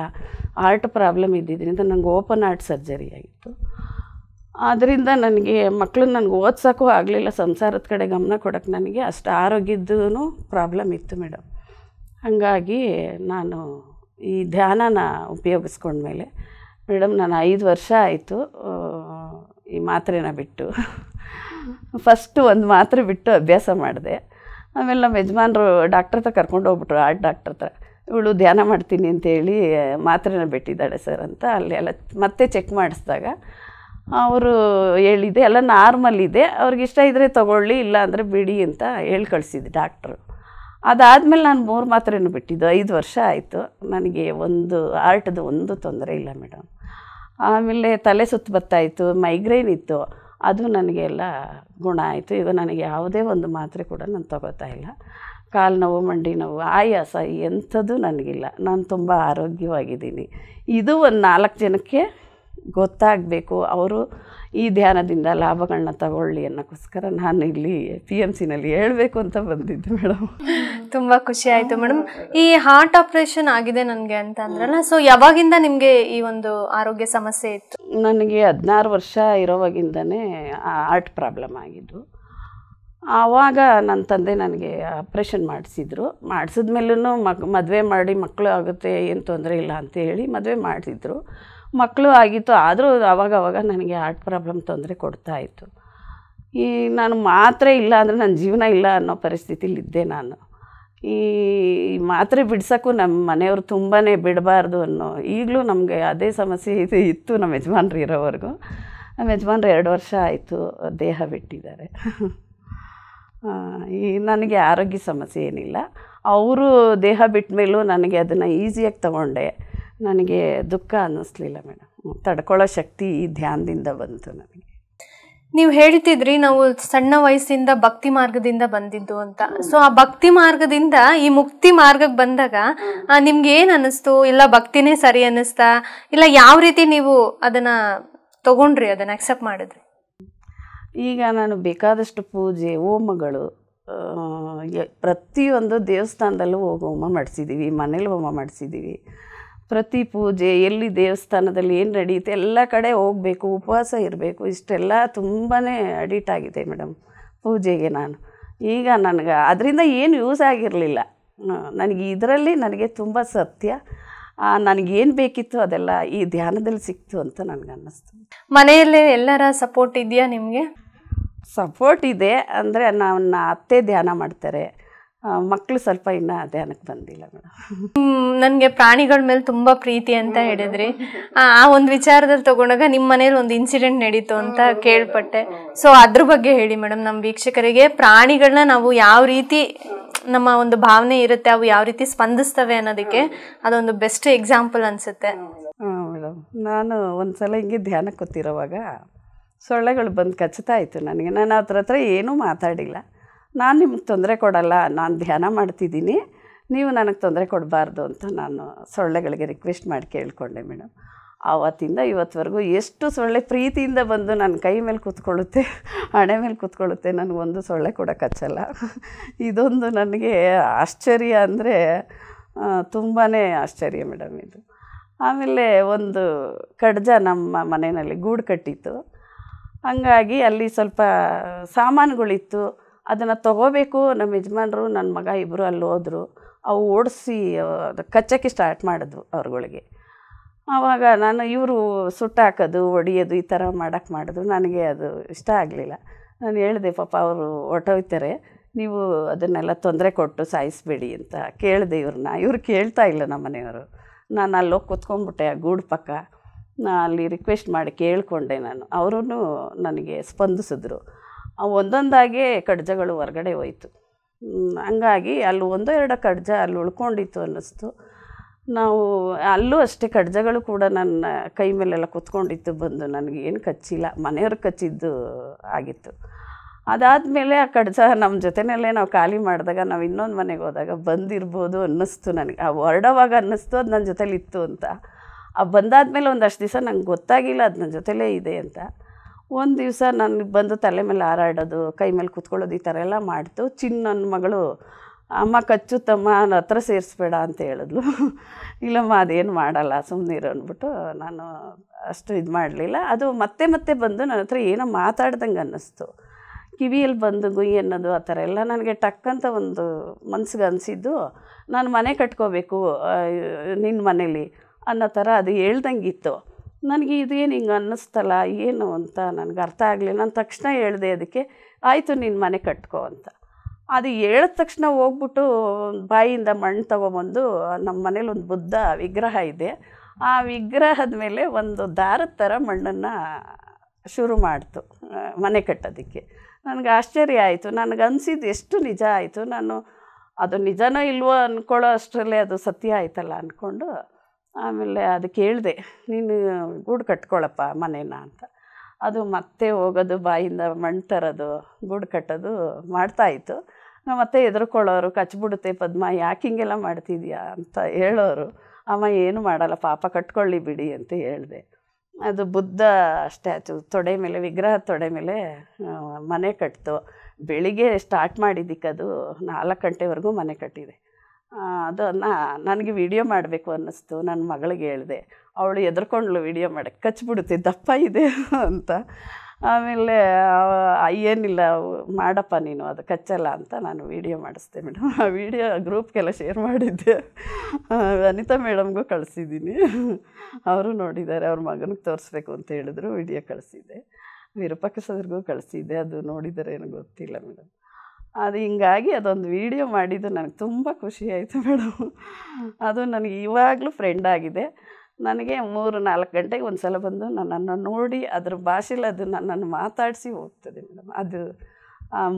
ಹಾರ್ಟ್ ಪ್ರಾಬ್ಲಮ್ ಇದ್ದಿದ್ದರಿಂದ ನನಗೆ ಓಪನ್ ಹಾರ್ಟ್ ಸರ್ಜರಿ ಆಗಿತ್ತು. ಆದ್ದರಿಂದ ನನಗೆ ಮಕ್ಕಳನ್ನ ನನಗೆ ಓದ್ಸೋಕ್ಕೂ ಆಗಲಿಲ್ಲ, ಸಂಸಾರದ ಕಡೆ ಗಮನ ಕೊಡೋಕ್ಕೆ ನನಗೆ ಅಷ್ಟು ಆರೋಗ್ಯದ್ದೂ ಪ್ರಾಬ್ಲಮ್ ಇತ್ತು ಮೇಡಮ್. ಹಾಗಾಗಿ ನಾನು ಈ ಧ್ಯಾನನ ಉಪಯೋಗಿಸ್ಕೊಂಡ್ಮೇಲೆ ಮೇಡಮ್ ನಾನು 5 ವರ್ಷ ಆಯಿತು ಈ ಮಾತ್ರೆನ ಬಿಟ್ಟು. ಫಸ್ಟು ಒಂದು ಮಾತ್ರೆ ಬಿಟ್ಟು ಅಭ್ಯಾಸ ಮಾಡಿದೆ. ಆಮೇಲೆ ನಮ್ಮ ಯಜಮಾನರು ಡಾಕ್ಟ್ರ್ ಹತ್ರ ಕರ್ಕೊಂಡು ಹೋಗ್ಬಿಟ್ರು, ಹಾರ್ಟ್ ಡಾಕ್ಟ್ರ್ ಹತ್ರ. ಇವಳು ಧ್ಯಾನ ಮಾಡ್ತೀನಿ ಅಂತೇಳಿ ಮಾತ್ರೆನ ಬಿಟ್ಟಿದ್ದಾಳೆ ಸರ್ ಅಂತ ಅಲ್ಲಿ ಎಲ್ಲ ಮತ್ತೆ ಚೆಕ್ ಮಾಡಿಸಿದಾಗ ಅವರು ಹೇಳಿದೆ ಎಲ್ಲ ನಾರ್ಮಲ್ ಇದೆ, ಅವ್ರಿಗೆ ಇಷ್ಟ ಇದ್ದರೆ ತೊಗೊಳ್ಳಿ, ಇಲ್ಲ ಅಂದರೆ ಬಿಡಿ ಅಂತ ಹೇಳಿ ಕಳಿಸಿದ್ದು ಡಾಕ್ಟ್ರು. ಅದಾದಮೇಲೆ ನಾನು 3 ಮಾತ್ರೆನೂ ಬಿಟ್ಟಿದ್ದು. 5 ವರ್ಷ ಆಯಿತು. ನನಗೆ ಒಂದು ಹಾರ್ಟ್ದು ಒಂದು ತೊಂದರೆ ಇಲ್ಲ ಮೇಡಮ್. ಆಮೇಲೆ ತಲೆ ಸುತ್ತು ಬರ್ತಾಯಿತ್ತು, ಮೈಗ್ರೇನ್ ಇತ್ತು, ಅದು ನನಗೆ ಎಲ್ಲ ಗುಣ ಆಯಿತು. ಈಗ ನನಗೆ ಯಾವುದೇ ಒಂದು ಮಾತ್ರೆ ಕೂಡ ನಾನು ತಗೋತಾ ಇಲ್ಲ. ಕಾಲು ನೋವು, ಮಂಡಿ ನೋವು, ಆಯಾಸ ಎಂಥದ್ದು ನನಗಿಲ್ಲ. ನಾನು ತುಂಬ ಆರೋಗ್ಯವಾಗಿದ್ದೀನಿ. ಇದು ಒಂದು 4 ಜನಕ್ಕೆ ಗೊತ್ತಾಗಬೇಕು, ಅವರು ಈ ಧ್ಯಾನದಿಂದ ಲಾಭಗಳನ್ನ ತಗೊಳ್ಳಿ ಅನ್ನೋಕ್ಕೋಸ್ಕರ ನಾನು ಇಲ್ಲಿ PMCನಲ್ಲಿ ಹೇಳಬೇಕು ಅಂತ ಬಂದಿದ್ದೆ ಮೇಡಮ್. ತುಂಬ ಖುಷಿ ಆಯಿತು ಮೇಡಮ್. ಈ ಹಾರ್ಟ್ ಆಪ್ರೇಷನ್ ಆಗಿದೆ ನನಗೆ ಅಂತ ಅಂದ್ರಲ್ಲ, ಸೊ ಯಾವಾಗಿಂದ ನಿಮಗೆ ಈ ಒಂದು ಆರೋಗ್ಯ ಸಮಸ್ಯೆ ಇತ್ತು? ನನಗೆ 16 ವರ್ಷ ಇರೋವಾಗಿಂದನೇ ಹಾರ್ಟ್ ಪ್ರಾಬ್ಲಮ್ ಆಗಿದ್ದು. ಆವಾಗ ನನ್ನ ತಂದೆ ನನಗೆ ಆಪ್ರೇಷನ್ ಮಾಡಿಸಿದ್ರು. ಮಾಡಿಸಿದ್ಮೇಲೂ ಮದುವೆ ಮಾಡಿ ಮಕ್ಕಳು ಆಗುತ್ತೆ, ಏನು ತೊಂದರೆ ಇಲ್ಲ ಅಂತೇಳಿ ಮದುವೆ ಮಾಡಿಸಿದ್ರು. ಮಕ್ಕಳು ಆಗಿತ್ತು. ಆದರೂ ಆವಾಗವಾಗ ನನಗೆ ಹಾರ್ಟ್ ಪ್ರಾಬ್ಲಮ್ ತೊಂದರೆ ಕೊಡ್ತಾಯಿತ್ತು. ಈ ನಾನು ಮಾತ್ರೆ ಇಲ್ಲ ಅಂದರೆ ನನ್ನ ಜೀವನ ಇಲ್ಲ ಅನ್ನೋ ಪರಿಸ್ಥಿತಿಲಿದ್ದೆ ನಾನು. ಈ ಮಾತ್ರೆ ಬಿಡ್ಸೋಕ್ಕೂ ನಮ್ಮ ಮನೆಯವರು ತುಂಬಾ ಬಿಡಬಾರ್ದು ಅನ್ನೋ, ಈಗಲೂ ನಮಗೆ ಅದೇ ಸಮಸ್ಯೆ ಇತ್ತು ನಮ್ಮ ಯಜಮಾನ್ರು ಇರೋವರೆಗೂ. ನಮ್ಮ ಯಜಮಾನ್ರು 2 ವರ್ಷ ಆಯಿತು ದೇಹ ಬಿಟ್ಟಿದ್ದಾರೆ. ಈ ನನಗೆ ಆರೋಗ್ಯ ಸಮಸ್ಯೆ ಏನಿಲ್ಲ. ಅವರು ದೇಹ ಬಿಟ್ಟ ಮೇಲೂ ನನಗೆ ಅದನ್ನು ಈಸಿಯಾಗಿ ತಗೊಂಡೆ. ನನಗೆ ದುಃಖ ಅನ್ನಿಸ್ಲಿಲ್ಲ ಮೇಡಮ್. ತಡ್ಕೊಳ್ಳೋ ಶಕ್ತಿ ಈ ಧ್ಯಾನದಿಂದ ಬಂತು ನನಗೆ. ನೀವು ಹೇಳ್ತಿದ್ರಿ ನಾವು ಸಣ್ಣ ವಯಸ್ಸಿಂದ ಭಕ್ತಿ ಮಾರ್ಗದಿಂದ ಬಂದಿದ್ದು ಅಂತ. ಸೊ ಆ ಭಕ್ತಿ ಮಾರ್ಗದಿಂದ ಈ ಮುಕ್ತಿ ಮಾರ್ಗಕ್ಕೆ ಬಂದಾಗ ನಿಮ್ಗೆ ಏನು ಅನ್ನಿಸ್ತು? ಇಲ್ಲ ಭಕ್ತಿನೇ ಸರಿ ಅನ್ನಿಸ್ತಾ? ಇಲ್ಲ ಯಾವ ರೀತಿ ನೀವು ಅದನ್ನು ತಗೊಂಡ್ರಿ, ಅದನ್ನು ಅಕ್ಸೆಪ್ಟ್ ಮಾಡಿದ್ರಿ? ಈಗ ನಾನು ಬೇಕಾದಷ್ಟು ಪೂಜೆ, ಹೋಮಗಳು, ಪ್ರತಿಯೊಂದು ದೇವಸ್ಥಾನದಲ್ಲೂ ಹೋಗಿ ಹೋಮ ಮಾಡಿಸಿದ್ದೀವಿ, ಮನೇಲಿ ಹೋಮ ಮಾಡಿಸಿದ್ದೀವಿ. ಪ್ರತಿ ಪೂಜೆ, ಎಲ್ಲಿ ದೇವಸ್ಥಾನದಲ್ಲಿ ಏನು ನಡೆಯುತ್ತೆ ಎಲ್ಲ ಕಡೆ ಹೋಗಬೇಕು, ಉಪವಾಸ ಇರಬೇಕು, ಇಷ್ಟೆಲ್ಲ ತುಂಬಾ ಅಡಿಕ್ಟ್ ಆಗಿದೆ ಮೇಡಮ್ ಪೂಜೆಗೆ ನಾನು. ಈಗ ನನಗೆ ಅದರಿಂದ ಏನು ಯೂಸ್ ಆಗಿರಲಿಲ್ಲ. ನನಗೆ ಇದರಲ್ಲಿ ನನಗೆ ತುಂಬ ಸತ್ಯ, ನನಗೇನು ಬೇಕಿತ್ತು ಅದೆಲ್ಲ ಈ ಧ್ಯಾನದಲ್ಲಿ ಸಿಕ್ತು ಅಂತ ನನಗನ್ನಿಸ್ತು. ಮನೆಯಲ್ಲೇ ಎಲ್ಲರ ಸಪೋರ್ಟ್ ಇದೆಯಾ ನಿಮಗೆ? ಸಪೋರ್ಟ್ ಇದೆ. ಅಂದರೆ ನನ್ನ ಅತ್ತೆ ಧ್ಯಾನ ಮಾಡ್ತಾರೆ, ಮಕ್ಕಳು ಸ್ವಲ್ಪ ಇನ್ನೂ ಧ್ಯಾನಕ್ಕೆ ಬಂದಿಲ್ಲ ಮೇಡಮ್. ನನಗೆ ಪ್ರಾಣಿಗಳ ಮೇಲೆ ತುಂಬ ಪ್ರೀತಿ ಅಂತ ಹೇಳಿದ್ರಿ. ಆ ಒಂದು ವಿಚಾರದಲ್ಲಿ ತಗೊಂಡಾಗ ನಿಮ್ಮ ಮನೇಲಿ ಒಂದು ಇನ್ಸಿಡೆಂಟ್ ನಡೀತು ಅಂತ ಕೇಳ್ಪಟ್ಟೆ. ಸೊ ಅದ್ರ ಬಗ್ಗೆ ಹೇಳಿ ಮೇಡಮ್, ನಮ್ಮ ವೀಕ್ಷಕರಿಗೆ ಪ್ರಾಣಿಗಳನ್ನ ನಾವು ಯಾವ ರೀತಿ ನಮ್ಮ ಒಂದು ಭಾವನೆ ಇರುತ್ತೆ, ಅವು ಯಾವ ರೀತಿ ಸ್ಪಂದಿಸ್ತವೆ ಅನ್ನೋದಕ್ಕೆ ಅದೊಂದು ಬೆಸ್ಟ್ ಎಕ್ಸಾಂಪಲ್ ಅನಿಸುತ್ತೆ. ಮೇಡಮ್, ನಾನು ಒಂದು ಸಲ ಹಿಂಗೆ ಧ್ಯಾನಕ್ಕೆ ಕೂತಿರೋವಾಗ ಸೊಳ್ಳೆಗಳು ಬಂದು ಕಚ್ತಾ ಇತ್ತು ನನಗೆ. ನಾನು ಹತ್ರ ಏನೂ ಮಾತಾಡಿಲ್ಲ. ನಾನು ನಿಮ್ಗೆ ತೊಂದರೆ ಕೊಡಲ್ಲ, ನಾನು ಧ್ಯಾನ ಮಾಡ್ತಿದ್ದೀನಿ, ನೀವು ನನಗೆ ತೊಂದರೆ ಕೊಡಬಾರ್ದು ಅಂತ ನಾನು ಸೊಳ್ಳೆಗಳಿಗೆ ರಿಕ್ವೆಸ್ಟ್ ಮಾಡಿ ಕೇಳಿಕೊಂಡೆ ಮೇಡಮ್. ಆವತ್ತಿಂದ ಇವತ್ತುವರೆಗೂ ಎಷ್ಟು ಸೊಳ್ಳೆ ಪ್ರೀತಿಯಿಂದ ಬಂದು ನನ್ನ ಕೈ ಮೇಲೆ ಕೂತ್ಕೊಳ್ಳುತ್ತೆ, ಹಣೆ ಮೇಲೆ ಕೂತ್ಕೊಳ್ಳುತ್ತೆ, ನನಗೊಂದು ಸೊಳ್ಳೆ ಕೂಡ ಕಚ್ಚಲ್ಲ. ಇದೊಂದು ನನಗೆ ಆಶ್ಚರ್ಯ ಅಂದರೆ ತುಂಬಾ ಆಶ್ಚರ್ಯ ಮೇಡಮ್ ಇದು. ಆಮೇಲೆ ಒಂದು ಕಡ್ಜ ನಮ್ಮ ಮನೆಯಲ್ಲಿ ಗೂಡು ಕಟ್ಟಿತ್ತು. ಹಂಗಾಗಿ ಅಲ್ಲಿ ಸ್ವಲ್ಪ ಸಾಮಾನುಗಳಿತ್ತು, ಅದನ್ನು ತೊಗೋಬೇಕು. ನಮ್ಮ ಯಜಮಾನ್ರು ನನ್ನ ಮಗ ಇಬ್ಬರು ಅಲ್ಲಿ ಹೋದರು. ಅವು ಓಡಿಸಿ ಅದು ಕಚ್ಚೋಕ್ಕೆ ಸ್ಟಾರ್ಟ್ ಮಾಡಿದ್ವು ಅವ್ರುಗಳಿಗೆ. ಆವಾಗ ನಾನು ಇವರು ಸುಟ್ಟಾಕೋದು, ಹೊಡಿಯೋದು ಈ ಥರ ಮಾಡಿದ್ರು. ನನಗೆ ಅದು ಇಷ್ಟ ಆಗಲಿಲ್ಲ. ನಾನು ಹೇಳಿದೆ, ಪಾಪ ಅವರು ಹೊರ್ಟೋಗ್ತಾರೆ, ನೀವು ಅದನ್ನೆಲ್ಲ ತೊಂದರೆ ಕೊಟ್ಟು ಸಾಯಿಸಬೇಡಿ ಅಂತ ಕೇಳಿದೆ ಇವ್ರನ್ನ. ಇವ್ರು ಕೇಳ್ತಾ ಇಲ್ಲ ನಮ್ಮ ಮನೆಯವರು. ನಾನು ಅಲ್ಲೋಗಿ ಕೂತ್ಕೊಂಡ್ಬಿಟ್ಟೆ ಆ ಗೂಡು ಪಕ್ಕ. ಅಲ್ಲಿ ರಿಕ್ವೆಸ್ಟ್ ಮಾಡಿ ಕೇಳಿಕೊಂಡೆ ನಾನು. ಅವರೂ ನನಗೆ ಸ್ಪಂದಿಸಿದ್ರು. ಒಂದೊಂದಾಗೆ ಕಡ್ಜಗಳು ಹೊರಗಡೆ ಹೋಯಿತು. ಹಂಗಾಗಿ ಅಲ್ಲಿ 1-2 ಕಡ್ಜ ಅಲ್ಲಿ ಉಳ್ಕೊಂಡಿತ್ತು ಅನ್ನಿಸ್ತು. ನಾವು ಅಲ್ಲೂ ಅಷ್ಟೇ ಕಡ್ಜಗಳು ಕೂಡ ನನ್ನ ಕೈ ಮೇಲೆಲ್ಲ ಕೂತ್ಕೊಂಡಿತ್ತು ಬಂದು. ನನಗೇನು ಕಚ್ಚಿಲ್ಲ, ಮನೆಯವ್ರಿಗೆ ಕಚ್ಚಿದ್ದು ಆಗಿತ್ತು. ಅದಾದಮೇಲೆ ಆ ಕಡ್ಜ ನಮ್ಮ ಜೊತೆಯಲ್ಲೇ ನಾವು ಖಾಲಿ ಮಾಡಿದಾಗ, ನಾವು ಇನ್ನೊಂದು ಮನೆಗೆ ಹೋದಾಗ ಬಂದಿರ್ಬೋದು ಅನ್ನಿಸ್ತು ನನಗೆ. ಆ ಹೊರಡೋವಾಗ ಅನ್ನಿಸ್ತು ಅದು ನನ್ನ ಜೊತೇಲಿತ್ತು ಅಂತ. ಬಂದಾದಮೇಲೆ ಒಂದಷ್ಟು ದಿವಸ ನಂಗೆ ಗೊತ್ತಾಗಿಲ್ಲ ಅದು ನನ್ನ ಜೊತೆಲೇ ಇದೆ ಅಂತ. ಒಂದು ದಿವಸ ನನಗೆ ಬಂದು ತಲೆ ಮೇಲೆ ಹಾರಾಡೋದು, ಕೈ ಮೇಲೆ ಕೂತ್ಕೊಳ್ಳೋದು, ಈ ಥರ ಎಲ್ಲ ಮಾಡ್ತು. ನನ್ನ ಮಗಳು, ಅಮ್ಮ ಕಚ್ಚುತ್ತಮ್ಮ, ನನ್ನ ಹತ್ರ ಸೇರಿಸ್ಬೇಡ ಅಂತ ಹೇಳಿದ್ಲು. ಇಲ್ಲಮ್ಮ ಅದೇನು ಮಾಡಲ್ಲ, ಸುಮ್ಮನೆ ಇರು ಅಂದ್ಬಿಟ್ಟು ನಾನು ಅಷ್ಟು ಇದು ಮಾಡಲಿಲ್ಲ. ಅದು ಮತ್ತೆ ಮತ್ತೆ ಬಂದು ನನ್ನ ಹತ್ರ ಏನೋ ಮಾತಾಡ್ದಂಗೆ ಅನ್ನಿಸ್ತು. ಕಿವಿಯಲ್ಲಿ ಬಂದು ಗುಯ್ ಅನ್ನೋದು ಆ ಥರ ಎಲ್ಲ ನನಗೆ ಟಕ್ಕಂತ ಒಂದು ಮನ್ಸಿಗೆ ಅನಿಸಿದ್ದು. ನಾನು ಮನೆ ಕಟ್ಕೋಬೇಕು ನಿನ್ನ ಮನೇಲಿ ಅನ್ನೋ ಥರ ಅದು ಹೇಳ್ದಂಗಿತ್ತು ನನಗೆ. ಇದೇನು ಹಿಂಗೆ ಅನ್ನಿಸ್ತಲ್ಲ ಏನು ಅಂತ ನನಗೆ ಅರ್ಥ ಆಗಲಿಲ್ಲ. ನಾನು ತಕ್ಷಣ ಹೇಳಿದೆ ಅದಕ್ಕೆ, ಆಯಿತು ನಿನ್ನ ಮನೆ ಕಟ್ಕೋ ಅಂತ. ಅದು ಹೇಳಿದ ತಕ್ಷಣ ಹೋಗ್ಬಿಟ್ಟು ಬಾಯಿಯಿಂದ ಮಣ್ಣು ತೊಗೊಬಂದು, ನಮ್ಮ ಮನೇಲಿ ಒಂದು ಬುದ್ಧ ವಿಗ್ರಹ ಇದೆ, ಆ ವಿಗ್ರಹದ ಮೇಲೆ ಒಂದು ದಾರದ ಥರ ಮಣ್ಣನ್ನು ಶುರು ಮಾಡ್ತು ಮನೆ ಕಟ್ಟೋದಕ್ಕೆ. ನನಗೆ ಆಶ್ಚರ್ಯ ಆಯಿತು. ನನಗೆ ಅನಿಸಿದ್ದು ಎಷ್ಟು ನಿಜ ಆಯಿತು. ನಾನು ಅದು ನಿಜನೋ ಇಲ್ವೋ ಅಂದ್ಕೊಳ್ಳೋ ಅಷ್ಟರಲ್ಲೇ ಅದು ಸತ್ಯ ಆಯ್ತಲ್ಲ ಅಂದ್ಕೊಂಡು ಆಮೇಲೆ ಅದಕ್ಕೆ ಹೇಳಿದೆ, ನೀನು ಗೂಡು ಕಟ್ಕೊಳ್ಳಪ್ಪ ಮನೇನ ಅಂತ. ಅದು ಮತ್ತೆ ಹೋಗೋದು ಬಾಯಿಂದ ಮಣ್ಣು ತರೋದು ಗೂಡು ಕಟ್ಟೋದು ಮಾಡ್ತಾಯಿತ್ತು. ನಾವು ಮತ್ತೆ ಹೆದರ್ಕೊಳ್ಳೋರು, ಕಚ್ಬಿಡುತ್ತೆ ಪದ್ಮ, ಯಾಕೆ ಹಿಂಗೆಲ್ಲ ಮಾಡ್ತಿದ್ಯಾ ಅಂತ ಹೇಳೋರು. ಅಮ್ಮ ಏನು ಮಾಡಲ್ಲ ಪಾಪ, ಕಟ್ಕೊಳ್ಳಿ ಬಿಡಿ ಅಂತ ಹೇಳಿದೆ. ಅದು ಬುದ್ಧ ಸ್ಟ್ಯಾಚು ತೊಡೆ ಮೇಲೆ, ವಿಗ್ರಹ ತೊಡೆ ಮೇಲೆ ಮನೆ ಕಟ್ತು. ಬೆಳಿಗ್ಗೆ ಸ್ಟಾರ್ಟ್ ಮಾಡಿದ್ದಕ್ಕೆ ಅದು 4 ಗಂಟೆವರೆಗೂ ಮನೆ ಕಟ್ಟಿದೆ. ಅದನ್ನು ನನಗೆ ವಿಡಿಯೋ ಮಾಡಬೇಕು ಅನ್ನಿಸ್ತು. ನನ್ನ ಮಗಳಿಗೆ ಹೇಳಿದೆ, ಅವಳು ಎದ್ರಕೊಂಡ್ಳು ವಿಡಿಯೋ ಮಾಡೋಕ್ಕೆ, ಕಚ್ಬಿಡುತ್ತೆ ದಪ್ಪ ಇದೆ ಅಂತ. ಆಮೇಲೆ ಏನಿಲ್ಲ ಮಾಡಪ್ಪ ನೀನು, ಅದು ಕಚ್ಚಲ್ಲ ಅಂತ ನಾನು ವೀಡಿಯೋ ಮಾಡಿಸ್ದೆ ಮೇಡಮ್. ಆ ವಿಡಿಯೋ ಗ್ರೂಪ್ಗೆಲ್ಲ ಶೇರ್ ಮಾಡಿದ್ದೆ, ಅನಿತಾ ಮೇಡಮ್ಗೂ ಕಳಿಸಿದ್ದೀನಿ. ಅವರು ನೋಡಿದ್ದಾರೆ, ಅವ್ರ ಮಗನಿಗೆ ತೋರಿಸ್ಬೇಕು ಅಂತ ಹೇಳಿದ್ರು, ವಿಡಿಯೋ ಕಳಿಸಿದ್ದೆ. ವಿರೂಪಾಕ್ಷ ಸರ್ಗೂ ಕಳಿಸಿದ್ದೆ, ಅದು ನೋಡಿದರೆ ಏನೋ ಗೊತ್ತಿಲ್ಲ ಮೇಡಮ್. ಅದು ಹಿಂಗಾಗಿ ಅದೊಂದು ವೀಡಿಯೋ ಮಾಡಿದ್ದು ನನಗೆ ತುಂಬ ಖುಷಿ ಆಯಿತು ಮೇಡಮ್. ಅದು ನನಗೆ ಇವಾಗಲೂ ಫ್ರೆಂಡ್ ಆಗಿದೆ. ನನಗೆ 3-4 ಗಂಟೆಗೆ ಒಂದು ಸಲ ಬಂದು ನನ್ನನ್ನು ನೋಡಿ ಅದ್ರ ಭಾಷೆಲಿ ಅದು ನನ್ನನ್ನು ಮಾತಾಡಿಸಿ ಹೋಗ್ತದೆ ಮೇಡಮ್. ಅದು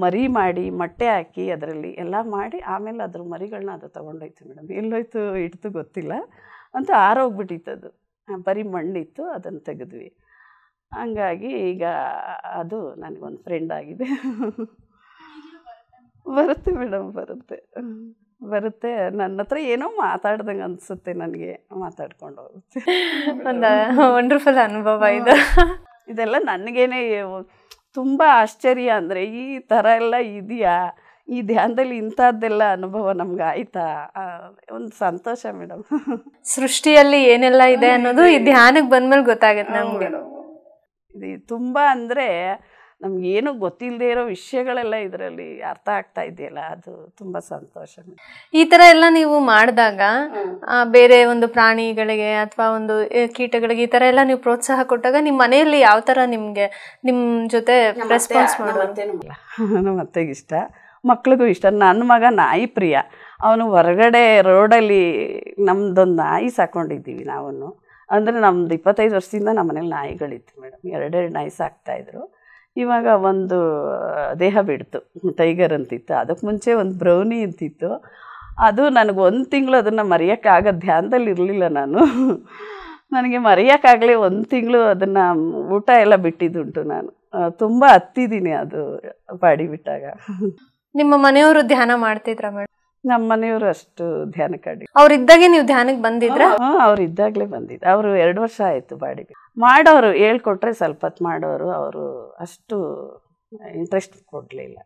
ಮರಿ ಮಾಡಿ ಮೊಟ್ಟೆ ಹಾಕಿ ಅದರಲ್ಲಿ ಎಲ್ಲ ಮಾಡಿ ಆಮೇಲೆ ಅದ್ರ ಮರಿಗಳನ್ನ ಅದು ತೊಗೊಂಡೋಯ್ತು ಮೇಡಮ್. ಎಲ್ಲೋಯ್ತು ಇಡ್ತು ಗೊತ್ತಿಲ್ಲ ಅಂತ ಆರೋಗ್ಬಿಟ್ಟಿತ್ತು. ಅದು ಬರೀ ಮಣ್ಣಿತ್ತು, ಅದನ್ನು ತೆಗೆದ್ವಿ. ಹಂಗಾಗಿ ಈಗ ಅದು ನನಗೊಂದು ಫ್ರೆಂಡ್ ಆಗಿದೆ. ಬರುತ್ತೆ ಮೇಡಮ್, ಬರುತ್ತೆ. ನನ್ನ ಹತ್ರ ಏನೋ ಮಾತಾಡ್ದಂಗೆ ಅನಿಸುತ್ತೆ, ನನಗೆ ಮಾತಾಡ್ಕೊಂಡು ಹೋಗುತ್ತೆ. ಒಂದು ವಂಡರ್ಫುಲ್ ಅನುಭವ ಇದು. ಇದೆಲ್ಲ ನನಗೇನೆ ತುಂಬ ಆಶ್ಚರ್ಯ. ಅಂದರೆ ಈ ಥರ ಎಲ್ಲ ಇದೆಯಾ, ಈ ಧ್ಯಾನದಲ್ಲಿ ಇಂಥದ್ದೆಲ್ಲ ಅನುಭವ ನಮ್ಗೆ ಆಯ್ತಾ, ಒಂದು ಸಂತೋಷ ಮೇಡಮ್. ಸೃಷ್ಟಿಯಲ್ಲಿ ಏನೆಲ್ಲ ಇದೆ ಅನ್ನೋದು ಈ ಧ್ಯಾನಕ್ಕೆ ಬಂದ್ಮೇಲೆ ಗೊತ್ತಾಗುತ್ತೆ ನಮಗೆ. ಇದು ತುಂಬ ಅಂದರೆ ನಮಗೇನು ಗೊತ್ತಿಲ್ಲದೆ ಇರೋ ವಿಷಯಗಳೆಲ್ಲ ಇದರಲ್ಲಿ ಅರ್ಥ ಆಗ್ತಾ ಇದೆಯಲ್ಲ, ಅದು ತುಂಬ ಸಂತೋಷ. ಈ ಥರ ಎಲ್ಲ ನೀವು ಮಾಡಿದಾಗ ಬೇರೆ ಒಂದು ಪ್ರಾಣಿಗಳಿಗೆ ಅಥವಾ ಒಂದು ಕೀಟಗಳಿಗೆ ಈ ಥರ ಎಲ್ಲ ನೀವು ಪ್ರೋತ್ಸಾಹ ಕೊಟ್ಟಾಗ ನಿಮ್ಮ ಮನೆಯಲ್ಲಿ ಯಾವ ಥರ ನಿಮಗೆ ನಿಮ್ಮ ಜೊತೆ ರೆಸ್ಪಾನ್ಸ್ ಮಾಡೋದು? ನಮ್ಮ ಅತ್ತೆಗೆ ಇಷ್ಟ, ಮಕ್ಳಿಗೂ ಇಷ್ಟ. ನನ್ನ ಮಗ ನಾಯಿ ಪ್ರಿಯ. ಅವನು ಹೊರಗಡೆ ರೋಡಲ್ಲಿ ನಮ್ಮದೊಂದು ನಾಯಿ ಸಾಕೊಂಡಿದ್ದೀವಿ ನಾವು. ಅಂದರೆ ನಮ್ಮದು 25 ವರ್ಷದಿಂದ ನಮ್ಮ ಮನೇಲಿ ನಾಯಿಗಳಿತ್ತು ಮೇಡಮ್. 2 ನಾಯಿ ಸಾಕ್ತಾಯಿದ್ರು. ಇವಾಗ ಒಂದು ದೇಹ ಬಿಡ್ತು, ಟೈಗರ್ ಅಂತಿತ್ತು. ಅದಕ್ಕೆ ಮುಂಚೆ ಒಂದು ಬ್ರೌನಿ ಅಂತಿತ್ತು. ಅದು ನನಗೆ 1 ತಿಂಗಳು ಅದನ್ನು ಮರೆಯೋಕ್ಕಾಗೋ ಧ್ಯಾನದಲ್ಲಿ ಇರಲಿಲ್ಲ ನಾನು. ನನಗೆ ಮರೆಯೋಕ್ಕಾಗಲಿ 1 ತಿಂಗಳು ಅದನ್ನು ಊಟ ಎಲ್ಲ ಬಿಟ್ಟಿದ್ದುಂಟು. ನಾನು ತುಂಬ ಹತ್ತಿದ್ದೀನಿ ಅದು ಬಾಡಿ ಬಿಟ್ಟಾಗ. ನಿಮ್ಮ ಮನೆಯವರು ಧ್ಯಾನ ಮಾಡ್ತಿದ್ರ ಮೇಡಮ್? ನಮ್ಮ ಮನೆಯವರು ಅಷ್ಟು ಧ್ಯಾನಕ್ಕೆ ಅಡ್ಡಿ. ಅವ್ರಿದ್ದಾಗೆ ನೀವು ಧ್ಯಾನಕ್ಕೆ ಬಂದಿದ್ರ? ಅವ್ರು ಇದ್ದಾಗಲೇ ಬಂದಿದ್ದು. ಅವರು 2 ವರ್ಷ ಆಯಿತು ಬಾಡಿ ಮಾಡೋರು. ಹೇಳ್ಕೊಟ್ರೆ ಸ್ವಲ್ಪ ಹೊತ್ತು ಮಾಡೋರು. ಅವರು ಅಷ್ಟು ಇಂಟ್ರೆಸ್ಟ್ ಕೊಡಲಿಲ್ಲ.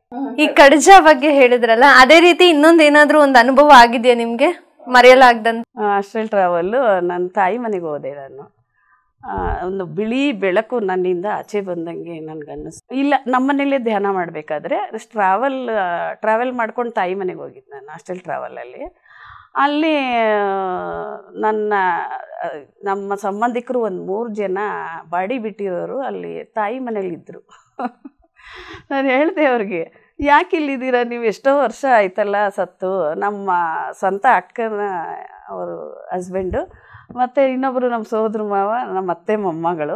ಈ ಕಡ್ಜ ಬಗ್ಗೆ ಹೇಳಿದ್ರಲ್ಲ, ಅದೇ ರೀತಿ ಇನ್ನೊಂದು ಏನಾದರೂ ಒಂದು ಅನುಭವ ಆಗಿದೆಯಾ ನಿಮಗೆ ಮರೆಯಲಾಗ್ದಂತ? ಆಸ್ಟ್ರೇಲ್ ಟ್ರಾವೆಲ್ಲು ನನ್ನ ತಾಯಿ ಮನೆಗೆ ಹೋದೆ ನಾನು. ಒಂದು ಬಿಳಿ ಬೆಳಕು ನನ್ನಿಂದ ಆಚೆ ಬಂದಂಗೆ ನನಗನ್ನಿಸ್ತು. ಇಲ್ಲ, ನಮ್ಮನೇಲೇ ಧ್ಯಾನ ಮಾಡಬೇಕಾದ್ರೆ ಟ್ರಾವೆಲ್ ಮಾಡ್ಕೊಂಡು ತಾಯಿ ಮನೆಗೆ ಹೋಗಿದ್ದು ನಾನು ಆಸ್ಟ್ರೇಲ್ ಟ್ರಾವೆಲಲ್ಲಿ. ಅಲ್ಲಿ ನಮ್ಮ ಸಂಬಂಧಿಕರು ಒಂದು 3 ಜನ ಬಾಡಿ ಬಿಟ್ಟಿರೋರು ಅಲ್ಲಿ ತಾಯಿ ಮನೇಲಿದ್ದರು. ನಾನು ಹೇಳಿದೆ ಅವ್ರಿಗೆ, ಯಾಕೆ ಇಲ್ಲಿದ್ದೀರಾ ನೀವು, ಎಷ್ಟೋ ವರ್ಷ ಆಯ್ತಲ್ಲ ಸತ್ತು. ನಮ್ಮ ಸ್ವಂತ ಅಕ್ಕನ ಅವರು ಹಸ್ಬೆಂಡು ಮತ್ತು ಇನ್ನೊಬ್ಬರು ನಮ್ಮ ಸೋದರ ಮಾವ, ನಮ್ಮ ಅತ್ತೆ ಮೊಮ್ಮಗಳು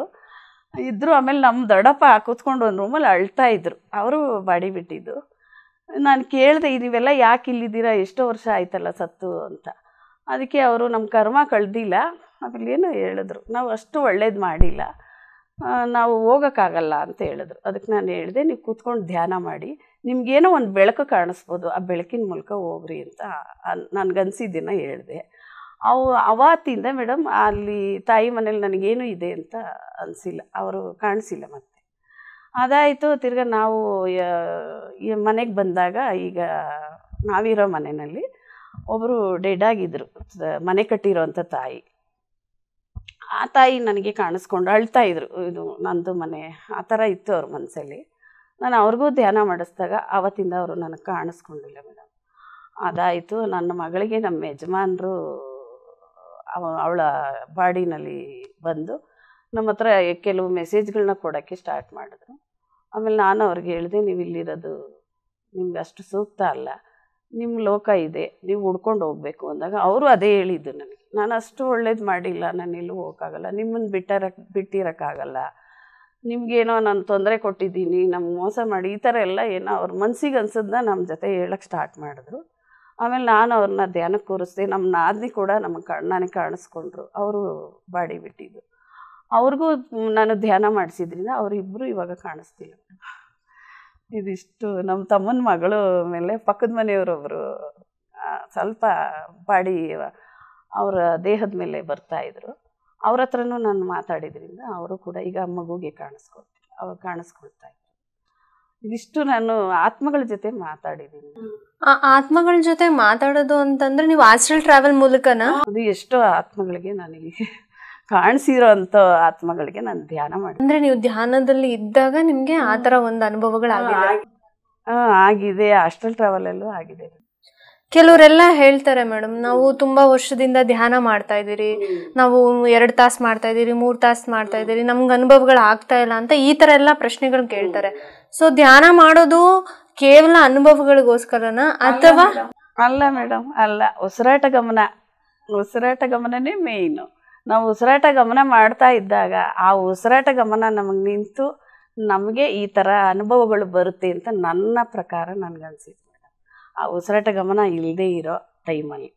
ಇದ್ದರು. ಆಮೇಲೆ ನಮ್ಮ ದೊಡ್ಡಪ್ಪ ಕೂತ್ಕೊಂಡು ಒಂದು ರೂಮಲ್ಲಿ ಅಳ್ತಾಯಿದ್ರು. ಅವರು ಬಾಡಿ ಬಿಟ್ಟಿದ್ದು. ನಾನು ಕೇಳಿದೆ, ನೀವೆಲ್ಲ ಯಾಕೆ ಇಲ್ಲಿದ್ದೀರಾ, ಎಷ್ಟೋ ವರ್ಷ ಆಯ್ತಲ್ಲ ಸತ್ತು ಅಂತ. ಅದಕ್ಕೆ ಅವರು ನಮ್ಮ ಕರ್ಮ ಕಳೆದಿಲ್ಲ ಆಮೇಲೆ ಏನೋ ಹೇಳಿದ್ರು, ನಾವು ಅಷ್ಟು ಒಳ್ಳೇದು ಮಾಡಿಲ್ಲ, ನಾವು ಹೋಗೋಕ್ಕಾಗಲ್ಲ ಅಂತ ಹೇಳಿದ್ರು. ಅದಕ್ಕೆ ನಾನು ಹೇಳಿದೆ, ನೀವು ಕೂತ್ಕೊಂಡು ಧ್ಯಾನ ಮಾಡಿ, ನಿಮಗೇನೋ ಒಂದು ಬೆಳಕು ಕಾಣಿಸ್ಬೋದು, ಆ ಬೆಳಕಿನ ಮೂಲಕ ಹೋಗ್ರಿ ಅಂತ ನನಗನ್ಸಿದ್ದನ್ನು ಹೇಳಿದೆ. ಅವತ್ತಿಂದ ಮೇಡಮ್ ಅಲ್ಲಿ ತಾಯಿ ಮನೇಲಿ ನನಗೇನು ಇದೆ ಅಂತ ಅನಿಸಿಲ್ಲ, ಅವರು ಕಾಣಿಸಿಲ್ಲ. ಮತ್ತೆ ಅದಾಯಿತು. ತಿರ್ಗಿ ನಾವು ಮನೆಗೆ ಬಂದಾಗ, ಈಗ ನಾವಿರೋ ಮನೆಯಲ್ಲಿ ಒಬ್ಬರು ಡೆಡ್ ಆಗಿದ್ದರು, ಮನೆ ಕಟ್ಟಿರೋಂಥ ತಾಯಿ. ಆ ತಾಯಿ ನನಗೆ ಕಾಣಿಸ್ಕೊಂಡು ಅಳ್ತಾಯಿದ್ರು, ಇದು ನಂದು ಮನೆ ಆ ಥರ ಇತ್ತು ಅವ್ರ ಮನಸ್ಸಲ್ಲಿ. ನಾನು ಅವ್ರಿಗೂ ಧ್ಯಾನ ಮಾಡಿಸಿದಾಗ ಆವತ್ತಿಂದ ಅವರು ನನಗೆ ಕಾಣಿಸ್ಕೊಂಡಿಲ್ಲ ಮೇಡಮ್. ಅದಾಯಿತು. ನನ್ನ ಮಗಳಿಗೆ ನಮ್ಮ ಯಜಮಾನರು ಅವಳ ಬಾಡಿನಲ್ಲಿ ಬಂದು ನಮ್ಮ ಹತ್ರ ಕೆಲವು ಮೆಸೇಜ್ಗಳನ್ನ ಕೊಡೋಕ್ಕೆ ಸ್ಟಾರ್ಟ್ ಮಾಡಿದ್ರು. ಆಮೇಲೆ ನಾನು ಅವ್ರಿಗೆ ಹೇಳಿದೆ, ನೀವು ಇಲ್ಲಿರೋದು ನಿಮ್ಗೆ ಅಷ್ಟು ಸೂಕ್ತ ಅಲ್ಲ, ನಿಮ್ಮ ಲೋಕ ಇದೆ, ನೀವು ಹುಡ್ಕೊಂಡು ಹೋಗಬೇಕು ಅಂದಾಗ ಅವರು ಅದೇ ಹೇಳಿದ್ದು ನನಗೆ. ನಾನು ಅಷ್ಟು ಒಳ್ಳೇದು ಮಾಡಿಲ್ಲ, ನಾನು ಎಲ್ಲೂ ಹೋಗೋಕ್ಕಾಗಲ್ಲ, ನಿಮ್ಮನ್ನು ಬಿಟ್ಟಿರೋಕ್ಕಾಗಲ್ಲ, ನಿಮಗೇನೋ ನಾನು ತೊಂದರೆ ಕೊಟ್ಟಿದ್ದೀನಿ, ನಮ್ಗೆ ಮೋಸ ಮಾಡಿ ಈ ಥರ ಎಲ್ಲ ಏನೋ ಅವ್ರ ಮನಸ್ಸಿಗೆ ಅನ್ಸೋದನ್ನ ನಮ್ಮ ಜೊತೆ ಹೇಳೋಕ್ಕೆ ಸ್ಟಾರ್ಟ್ ಮಾಡಿದ್ರು. ಆಮೇಲೆ ನಾನು ಅವ್ರನ್ನ ಧ್ಯಾನಕ್ಕೆ ಕೂರಿಸ್ದೆ. ನಮ್ಮ ನಾದಿನಿ ಕೂಡ ನನಗೆ ಕಾಣಿಸ್ಕೊಂಡ್ರು. ಅವರು ಬಾಡಿ ಬಿಟ್ಟಿದ್ದು. ಅವ್ರಿಗೂ ನಾನು ಧ್ಯಾನ ಮಾಡಿಸಿದ್ರಿಂದ ಅವರಿಬ್ಬರು ಇವಾಗ ಕಾಣಿಸ್ತಿಲ್ಲ. ಇದಿಷ್ಟು ನಮ್ಮ ತಮ್ಮನ ಮಗಳು ಮೇಲೆ ಪಕ್ಕದ ಮನೆಯವರೊಬ್ಬರು ಸ್ವಲ್ಪ ಬಾಡಿ ಅವರ ದೇಹದ ಮೇಲೆ ಬರ್ತಾಯಿದ್ರು. ಅವ್ರ ಹತ್ರನೂ ನಾನು ಮಾತಾಡಿದ್ರಿಂದ ಅವರು ಕೂಡ ಈಗ ಮಗುಗೆ ಕಾಣಿಸ್ಕೊಳ್ತಾ ಇದ್ರು. ಇದಿಷ್ಟು ನಾನು ಆತ್ಮಗಳ ಜೊತೆ ಮಾತಾಡಿದ್ದೀನಿ. ಆತ್ಮಗಳ ಜೊತೆ ಮಾತಾಡೋದು ಅಂತಂದ್ರೆ ನೀವು ಆಸ್ಟ್ರಲ್ ಟ್ರಾವೆಲ್ ಮೂಲಕನಾ? ಅದು ಎಷ್ಟೋ ಆತ್ಮಗಳಿಗೆ ನನಗೆ ಕಾಣಿಸಿರೋ ಅಂಥ ಆತ್ಮಗಳಿಗೆ ನಾನು ಧ್ಯಾನ ಮಾಡಿ. ಅಂದ್ರೆ ನೀವು ಧ್ಯಾನದಲ್ಲಿ ಇದ್ದಾಗ ನಿಮ್ಗೆ ಆ ತರ ಒಂದು ಅನುಭವಗಳಾಗಿದೆ? ಆಗಿದೆ. ಆಸ್ಟ್ರಲ್ ಟ್ರಾವೆಲಲ್ಲೂ ಆಗಿದೆ. ಕೆಲವರೆಲ್ಲ ಹೇಳ್ತಾರೆ ಮೇಡಮ್, ನಾವು ತುಂಬಾ ವರ್ಷದಿಂದ ಧ್ಯಾನ ಮಾಡ್ತಾ ಇದೀರಿ, ನಾವು 2 ತಾಸು ಮಾಡ್ತಾ ಇದೀರಿ, 3 ತಾಸು ಮಾಡ್ತಾ ಇದೀರಿ, ನಮ್ಗೆ ಅನುಭವಗಳು ಆಗ್ತಾ ಇಲ್ಲ ಅಂತ ಈ ತರ ಎಲ್ಲ ಪ್ರಶ್ನೆಗಳು ಕೇಳ್ತಾರೆ. ಸೊ ಧ್ಯಾನ ಮಾಡೋದು ಕೇವಲ ಅನುಭವಗಳಿಗೋಸ್ಕರನ ಅಥವಾ? ಅಲ್ಲ ಮೇಡಮ್, ಅಲ್ಲ. ಉಸಿರಾಟ ಗಮನನೇ ಮೇಯ್ನು. ನಾವು ಉಸಿರಾಟ ಗಮನ ಮಾಡ್ತಾ ಇದ್ದಾಗ ಆ ಉಸಿರಾಟ ಗಮನ ನಮಗೆ ನಿಂತು ನಮಗೆ ಈ ಥರ ಅನುಭವಗಳು ಬರುತ್ತೆ ಅಂತ ನನ್ನ ಪ್ರಕಾರ ನನಗನ್ಸಿತ್ತು ಮೇಡಮ್. ಆ ಉಸಿರಾಟ ಗಮನ ಇಲ್ಲದೆ ಇರೋ ಟೈಮಲ್ಲಿ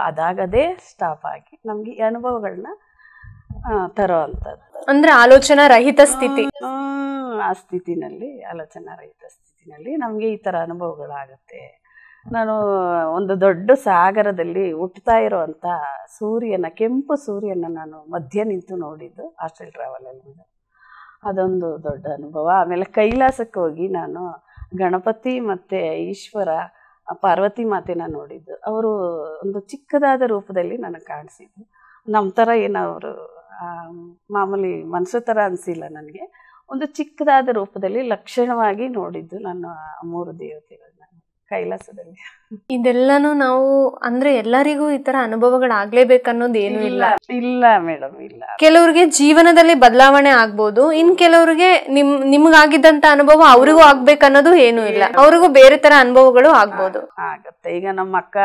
ಅದಾಗದೇ ಸ್ಟಾಪ್ ಆಗಿ ನಮಗೆ ಈ ಅನುಭವಗಳನ್ನ ತರೋ ಅಂಥದ್ದು. ಅಂದರೆ ಆಲೋಚನಾ ರಹಿತ ಸ್ಥಿತಿ. ಆ ಸ್ಥಿತಿನಲ್ಲಿ, ಆಲೋಚನಾ ರಹಿತ ಸ್ಥಿತಿನಲ್ಲಿ ನಮಗೆ ಈ ಥರ ಅನುಭವಗಳಾಗುತ್ತೆ. ನಾನು ಒಂದು ದೊಡ್ಡ ಸಾಗರದಲ್ಲಿ ಹುಟ್ಟುತ್ತಾ ಇರೋವಂಥ ಕೆಂಪು ಸೂರ್ಯನ ನಾನು ಮಧ್ಯ ನಿಂತು ನೋಡಿದ್ದು ಆಸ್ಟ್ರಲ್ ಟ್ರಾವೆಲಲ್ಲಿ. ಅದೊಂದು ದೊಡ್ಡ ಅನುಭವ. ಆಮೇಲೆ ಕೈಲಾಸಕ್ಕೆ ಹೋಗಿ ನಾನು ಗಣಪತಿ ಮತ್ತು ಈಶ್ವರ, ಪಾರ್ವತಿ ಮಾತೆನ ನೋಡಿದ್ದು. ಅವರು ಒಂದು ಚಿಕ್ಕದಾದ ರೂಪದಲ್ಲಿ ನನಗೆ ಕಾಣಿಸಿದ್ದು. ನಮ್ಮ ಥರ ಏನು ಅವರು ಮಾಮೂಲಿ ಮನುಷ್ಯ ಥರ ಅನಿಸಿಲ್ಲ ನನಗೆ. ಒಂದು ಚಿಕ್ಕದಾದ ರೂಪದಲ್ಲಿ ಲಕ್ಷಣವಾಗಿ ನೋಡಿದ್ದು ನಾನು ಆ 3 ದೇವತೆಗಳನ್ನ ಕೈಲಾಸದಲ್ಲಿ. ಇದೆಲ್ಲನೂ ನಾವು ಅಂದ್ರೆ ಎಲ್ಲರಿಗೂ ಈ ತರ ಅನುಭವಗಳಾಗ್ಲೇಬೇಕನ್ನೋದು ಏನು ಇಲ್ಲ. ಇಲ್ಲ ಮೇಡಮ್, ಇಲ್ಲ. ಕೆಲವ್ರಿಗೆ ಜೀವನದಲ್ಲಿ ಬದಲಾವಣೆ ಆಗ್ಬೋದು, ಇನ್ ಕೆಲವ್ರಿಗೆ ನಿಮ್ಗಾಗಿದ್ದಂತ ಅನುಭವ ಅವ್ರಿಗೂ ಆಗ್ಬೇಕನ್ನೋದು ಏನು ಇಲ್ಲ. ಅವ್ರಿಗೂ ಬೇರೆ ತರ ಅನುಭವಗಳು ಆಗ್ಬೋದು. ಆಗತ್ತೆ. ಈಗ ನಮ್ಮ ಅಕ್ಕ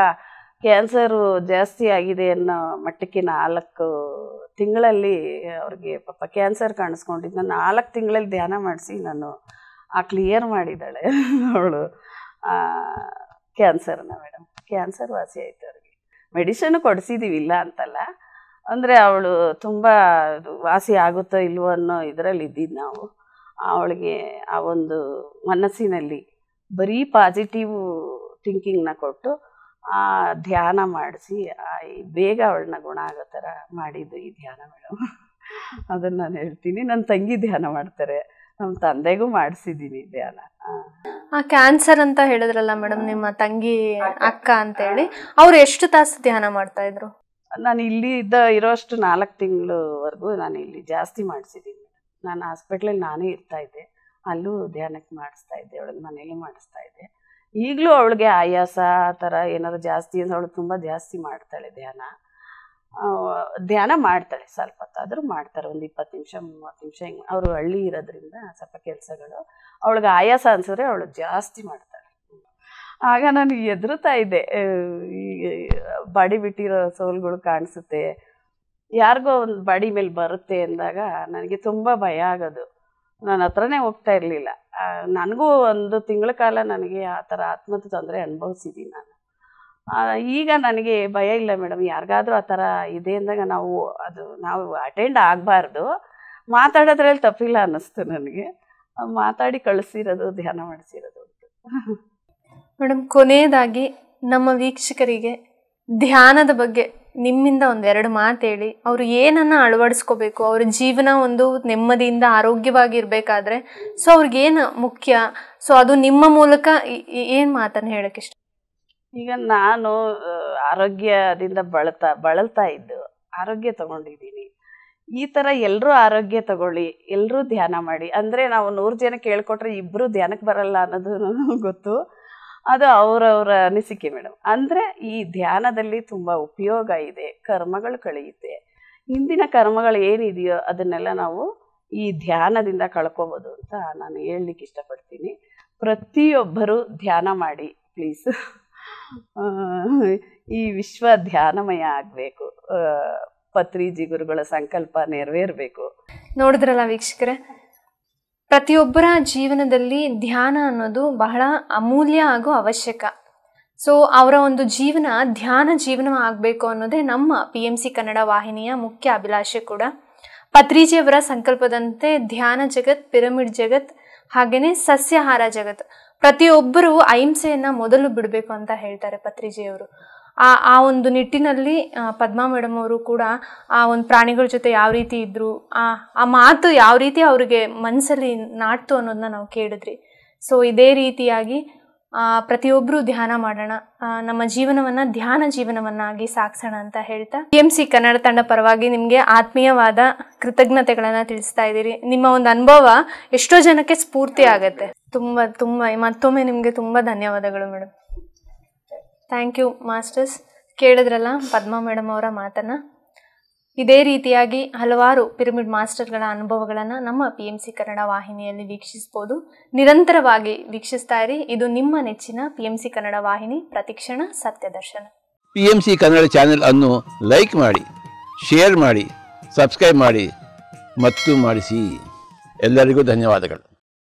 ಕ್ಯಾನ್ಸರು ಜಾಸ್ತಿ ಆಗಿದೆ ಅನ್ನೋ ಮಟ್ಟಕ್ಕೆ 4 ತಿಂಗಳಲ್ಲಿ ಅವ್ರಿಗೆ ಪಾಪ ಕ್ಯಾನ್ಸರ್ ಕಾಣಿಸ್ಕೊಂಡಿದ್ದು. ನಾನು 4 ತಿಂಗಳಲ್ಲಿ ಧ್ಯಾನ ಮಾಡಿಸಿ ನಾನು ಕ್ಲಿಯರ್ ಮಾಡಿದ್ದಾಳೆ ಅವಳು ಕ್ಯಾನ್ಸರ್ನ ಮೇಡಮ್. ಕ್ಯಾನ್ಸರ್ ವಾಸಿ ಆಯಿತು ಅವ್ರಿಗೆ. ಮೆಡಿಷನ್ನು ಕೊಡಿಸಿದ್ದೀವಿ, ಇಲ್ಲ ಅಂತಲ್ಲ. ಅಂದರೆ ಅವಳು ತುಂಬ ವಾಸಿ ಆಗುತ್ತೋ ಇಲ್ವೋ ಅನ್ನೋ ಇದರಲ್ಲಿ ಇದ್ದಿದ್ದು ನಾವು. ಅವಳಿಗೆ ಆ ಒಂದು ಮನಸ್ಸಿನಲ್ಲಿ ಬರೀ ಪಾಸಿಟಿವ್ ಥಿಂಕಿಂಗ್ನ ಕೊಟ್ಟು ಧ್ಯಾನ ಮಾಡಿಸಿ ಬೇಗ ಅವಳನ್ನ ಗುಣ ಆಗೋ ಥರ ಮಾಡಿದ್ದು ಈ ಧ್ಯಾನ ಮೇಡಮ್. ಅದನ್ನು ನಾನು ಹೇಳ್ತೀನಿ. ನನ್ನ ತಂಗಿ ಧ್ಯಾನ ಮಾಡ್ತಾರೆ, ನಮ್ಮ ತಂದೆಗೂ ಮಾಡಿಸಿದ್ದೀನಿ ಧ್ಯಾನ. ಆ ಕ್ಯಾನ್ಸರ್ ಅಂತ ಹೇಳಿದ್ರಲ್ಲ ಮೇಡಮ್, ನಿಮ್ಮ ತಂಗಿ ಅಕ್ಕ ಅಂತೇಳಿ, ಅವ್ರು ಎಷ್ಟು ತಾಸು ಧ್ಯಾನ ಮಾಡ್ತಾ ಇದ್ರು? ನಾನು ಇಲ್ಲಿ ಇರೋಷ್ಟು 4 ತಿಂಗಳವರೆಗೂ ನಾನು ಇಲ್ಲಿ ಜಾಸ್ತಿ ಮಾಡಿಸಿದ್ದೀನಿ. ನಾನು ಹಾಸ್ಪಿಟ್ಲಲ್ಲಿ ನಾನೇ ಇರ್ತಾ ಇದ್ದೆ, ಅಲ್ಲೂ ಧ್ಯಾನಕ್ಕೆ ಮಾಡಿಸ್ತಾ ಇದ್ದೆ, ಅವಳಿಗೆ ಮನೇಲಿ ಮಾಡಿಸ್ತಾ ಇದ್ದೆ. ಈಗಲೂ ಅವಳಿಗೆ ಆಯಾಸ ಆ ಥರ ಏನಾದ್ರು ಜಾಸ್ತಿ ಅಂದರೆ ಅವಳು ತುಂಬ ಜಾಸ್ತಿ ಮಾಡ್ತಾಳೆ ಧ್ಯಾನ ಮಾಡ್ತಾಳೆ. ಸ್ವಲ್ಪ ಹೊತ್ತಾದರೂ ಮಾಡ್ತಾರೆ, ಒಂದು 20 ನಿಮಿಷ 30 ನಿಮಿಷ ಹಿಂಗೆ. ಅವರು ಹಳ್ಳಿ ಇರೋದ್ರಿಂದ ಸ್ವಲ್ಪ ಕೆಲಸಗಳು, ಅವಳಿಗೆ ಆಯಾಸ ಅನ್ಸಿದ್ರೆ ಅವಳು ಜಾಸ್ತಿ ಮಾಡ್ತಾಳೆ. ಆಗ ನಾನು ಹೆದರ್ತಾ ಇದ್ದೆ, ಬಾಡಿ ಬಿಟ್ಟಿರೋ ಸೋಲ್ಗಳು ಕಾಣಿಸುತ್ತೆ, ಯಾರಿಗೋ ಒಂದು ಬಾಡಿ ಮೇಲೆ ಬರುತ್ತೆ ಅಂದಾಗ ನನಗೆ ತುಂಬ ಭಯ ಆಗೋದು. ನನ್ನ ಹತ್ರನೇ ಹೋಗ್ತಾ ಇರಲಿಲ್ಲ. ನನಗೂ 1 ತಿಂಗಳ ಕಾಲ ನನಗೆ ಆ ಥರ ಆತ್ಮದ ತೊಂದರೆ ಅನುಭವಿಸಿದ್ದೀನಿ ನಾನು. ಈಗ ನನಗೆ ಭಯ ಇಲ್ಲ ಮೇಡಮ್. ಯಾರಿಗಾದ್ರೂ ಆ ಥರ ಇದೆ ಅಂದಾಗ ನಾವು ಅಟೆಂಡ್ ಆಗಬಾರ್ದು, ಮಾತಾಡೋದ್ರಲ್ಲಿ ತಪ್ಪಿಲ್ಲ ಅನ್ನಿಸ್ತು ನನಗೆ. ಮಾತಾಡಿ ಕಳಿಸಿರೋದು, ಧ್ಯಾನ ಮಾಡಿಸಿರೋದು. ಮೇಡಮ್, ಕೊನೆಯದಾಗಿ ನಮ್ಮ ವೀಕ್ಷಕರಿಗೆ ಧ್ಯಾನದ ಬಗ್ಗೆ ನಿಮ್ಮಿಂದ 1-2 ಮಾತು ಹೇಳಿ, ಅವರು ಏನನ್ನ ಅಳವಡಿಸ್ಕೋಬೇಕು, ಅವ್ರ ಜೀವನ ಒಂದು ನೆಮ್ಮದಿಯಿಂದ ಆರೋಗ್ಯವಾಗಿರ್ಬೇಕಾದ್ರೆ ಸೊ ಅವ್ರಿಗೇನು ಮುಖ್ಯ, ಸೊ ಅದು ನಿಮ್ಮ ಮೂಲಕ ಏನು ಮಾತನ್ನು ಹೇಳಕ್ಕೆ ಇಷ್ಟ? ಈಗ ನಾನು ಆರೋಗ್ಯದಿಂದ ಬಳಲ್ತಾ ಇದ್ದು ಆರೋಗ್ಯ ತಗೊಂಡಿದ್ದೀನಿ. ಈ ಥರ ಎಲ್ಲರೂ ಆರೋಗ್ಯ ತಗೊಳ್ಳಿ, ಎಲ್ಲರೂ ಧ್ಯಾನ ಮಾಡಿ. ಅಂದರೆ ನಾವು 100 ಜನ ಕೇಳ್ಕೊಟ್ರೆ 2 ಧ್ಯಾನಕ್ಕೆ ಬರಲ್ಲ ಅನ್ನೋದು ಗೊತ್ತು. ಅದು ಅವರವರ ಅನಿಸಿಕೆ ಮೇಡಮ್. ಅಂದರೆ ಈ ಧ್ಯಾನದಲ್ಲಿ ತುಂಬ ಉಪಯೋಗ ಇದೆ, ಕರ್ಮಗಳು ಕಳೆಯುತ್ತೆ. ಹಿಂದಿನ ಕರ್ಮಗಳು ಏನಿದೆಯೋ ಅದನ್ನೆಲ್ಲ ನಾವು ಈ ಧ್ಯಾನದಿಂದ ಕಳ್ಕೊಬೋದು ಅಂತ ನಾನು ಹೇಳಲಿಕ್ಕೆ ಇಷ್ಟಪಡ್ತೀನಿ. ಪ್ರತಿಯೊಬ್ಬರು ಧ್ಯಾನ ಮಾಡಿ ಪ್ಲೀಸ್. ಈ ವಿಶ್ವ ಧ್ಯಾನಮಯ ಆಗಬೇಕು, ಪತ್ರಿಜಿ ಗುರುಗಳ ಸಂಕಲ್ಪ ನೆರವೇರಬೇಕು. ನೋಡಿದ್ರಲ್ಲ ವೀಕ್ಷಕರೇ, ಪ್ರತಿಯೊಬ್ಬರ ಜೀವನದಲ್ಲಿ ಧ್ಯಾನ ಅನ್ನೋದು ಬಹಳ ಅಮೂಲ್ಯ ಹಾಗೂ ಅವಶ್ಯಕ. ಸೊ ಅವರ ಒಂದು ಜೀವನ ಧ್ಯಾನ ಜೀವನ ಆಗಬೇಕು ಅನ್ನೋದೇ ನಮ್ಮ PMC ಕನ್ನಡ ವಾಹಿನಿಯ ಮುಖ್ಯ ಅಭಿಲಾಷೆ ಕೂಡ. ಪತ್ರಿಜಿಯವರ ಸಂಕಲ್ಪದಂತೆ ಧ್ಯಾನ ಜಗತ್, ಪಿರಮಿಡ್ ಜಗತ್, ಹಾಗೆಯೇ ಸಸ್ಯಾಹಾರ ಜಗತ್, ಪ್ರತಿಯೊಬ್ಬರು ಅಹಿಂಸೆಯನ್ನು ಮೊದಲು ಬಿಡಬೇಕು ಅಂತ ಹೇಳ್ತಾರೆ ಪತ್ರಿಜಿಯವರು. ಆ ಒಂದು ನಿಟ್ಟಿನಲ್ಲಿ ಪದ್ಮಾ ಮೇಡಮ್ ಅವರು ಕೂಡ ಆ ಒಂದು ಪ್ರಾಣಿಗಳ ಜೊತೆ ಯಾವ ರೀತಿ ಇದ್ದರು, ಆ ಮಾತು ಯಾವ ರೀತಿ ಅವರಿಗೆ ಮನಸ್ಸಲ್ಲಿ ನಾಟ್ತು ಅನ್ನೋದನ್ನ ನಾವು ಕೇಳಿದ್ರಿ. ಸೊ ಇದೇ ರೀತಿಯಾಗಿ ಪ್ರತಿಯೊಬ್ಬರು ಧ್ಯಾನ ಮಾಡೋಣ, ನಮ್ಮ ಜೀವನವನ್ನು ಧ್ಯಾನ ಜೀವನವನ್ನಾಗಿ ಸಾಗಿಸೋಣ ಅಂತ ಹೇಳ್ತಾ PMC ಕನ್ನಡ ತಂಡ ಪರವಾಗಿ ನಿಮಗೆ ಆತ್ಮೀಯವಾದ ಕೃತಜ್ಞತೆಗಳನ್ನು ತಿಳಿಸ್ತಾ ಇದ್ದೀರಿ. ನಿಮ್ಮ ಒಂದು ಅನುಭವ ಎಷ್ಟೋ ಜನಕ್ಕೆ ಸ್ಫೂರ್ತಿ ಆಗತ್ತೆ. ತುಂಬ ಮತ್ತೊಮ್ಮೆ ನಿಮಗೆ ತುಂಬ ಧನ್ಯವಾದಗಳು ಮೇಡಮ್. Thank you masters. ಕೇಳಿದ್ರಲ್ಲ ಪದ್ಮಾ ಮೇಡಮ್ ಅವರ ಮಾತನ್ನು. ಇದೇ ರೀತಿಯಾಗಿ ಹಲವಾರು ಪಿರಮಿಡ್ ಮಾಸ್ಟರ್ಗಳ ಅನುಭವಗಳನ್ನು ನಮ್ಮ PMC ಕನ್ನಡ ವಾಹಿನಿಯಲ್ಲಿ ವೀಕ್ಷಿಸ್ಬೋದು. ನಿರಂತರವಾಗಿ ವೀಕ್ಷಿಸ್ತಾ ಇರಿ. ಇದು ನಿಮ್ಮ ನೆಚ್ಚಿನ PMC ಕನ್ನಡ ವಾಹಿನಿ, ಪ್ರತಿಕ್ಷಣ ಸತ್ಯದರ್ಶನ. PMC ಕನ್ನಡ ಚಾನೆಲ್ ಅನ್ನು ಲೈಕ್ ಮಾಡಿ, ಶೇರ್ ಮಾಡಿ, ಸಬ್ಸ್ಕ್ರೈಬ್ ಮಾಡಿ ಮತ್ತು ಮಾಡಿಸಿ. ಎಲ್ಲರಿಗೂ ಧನ್ಯವಾದಗಳು.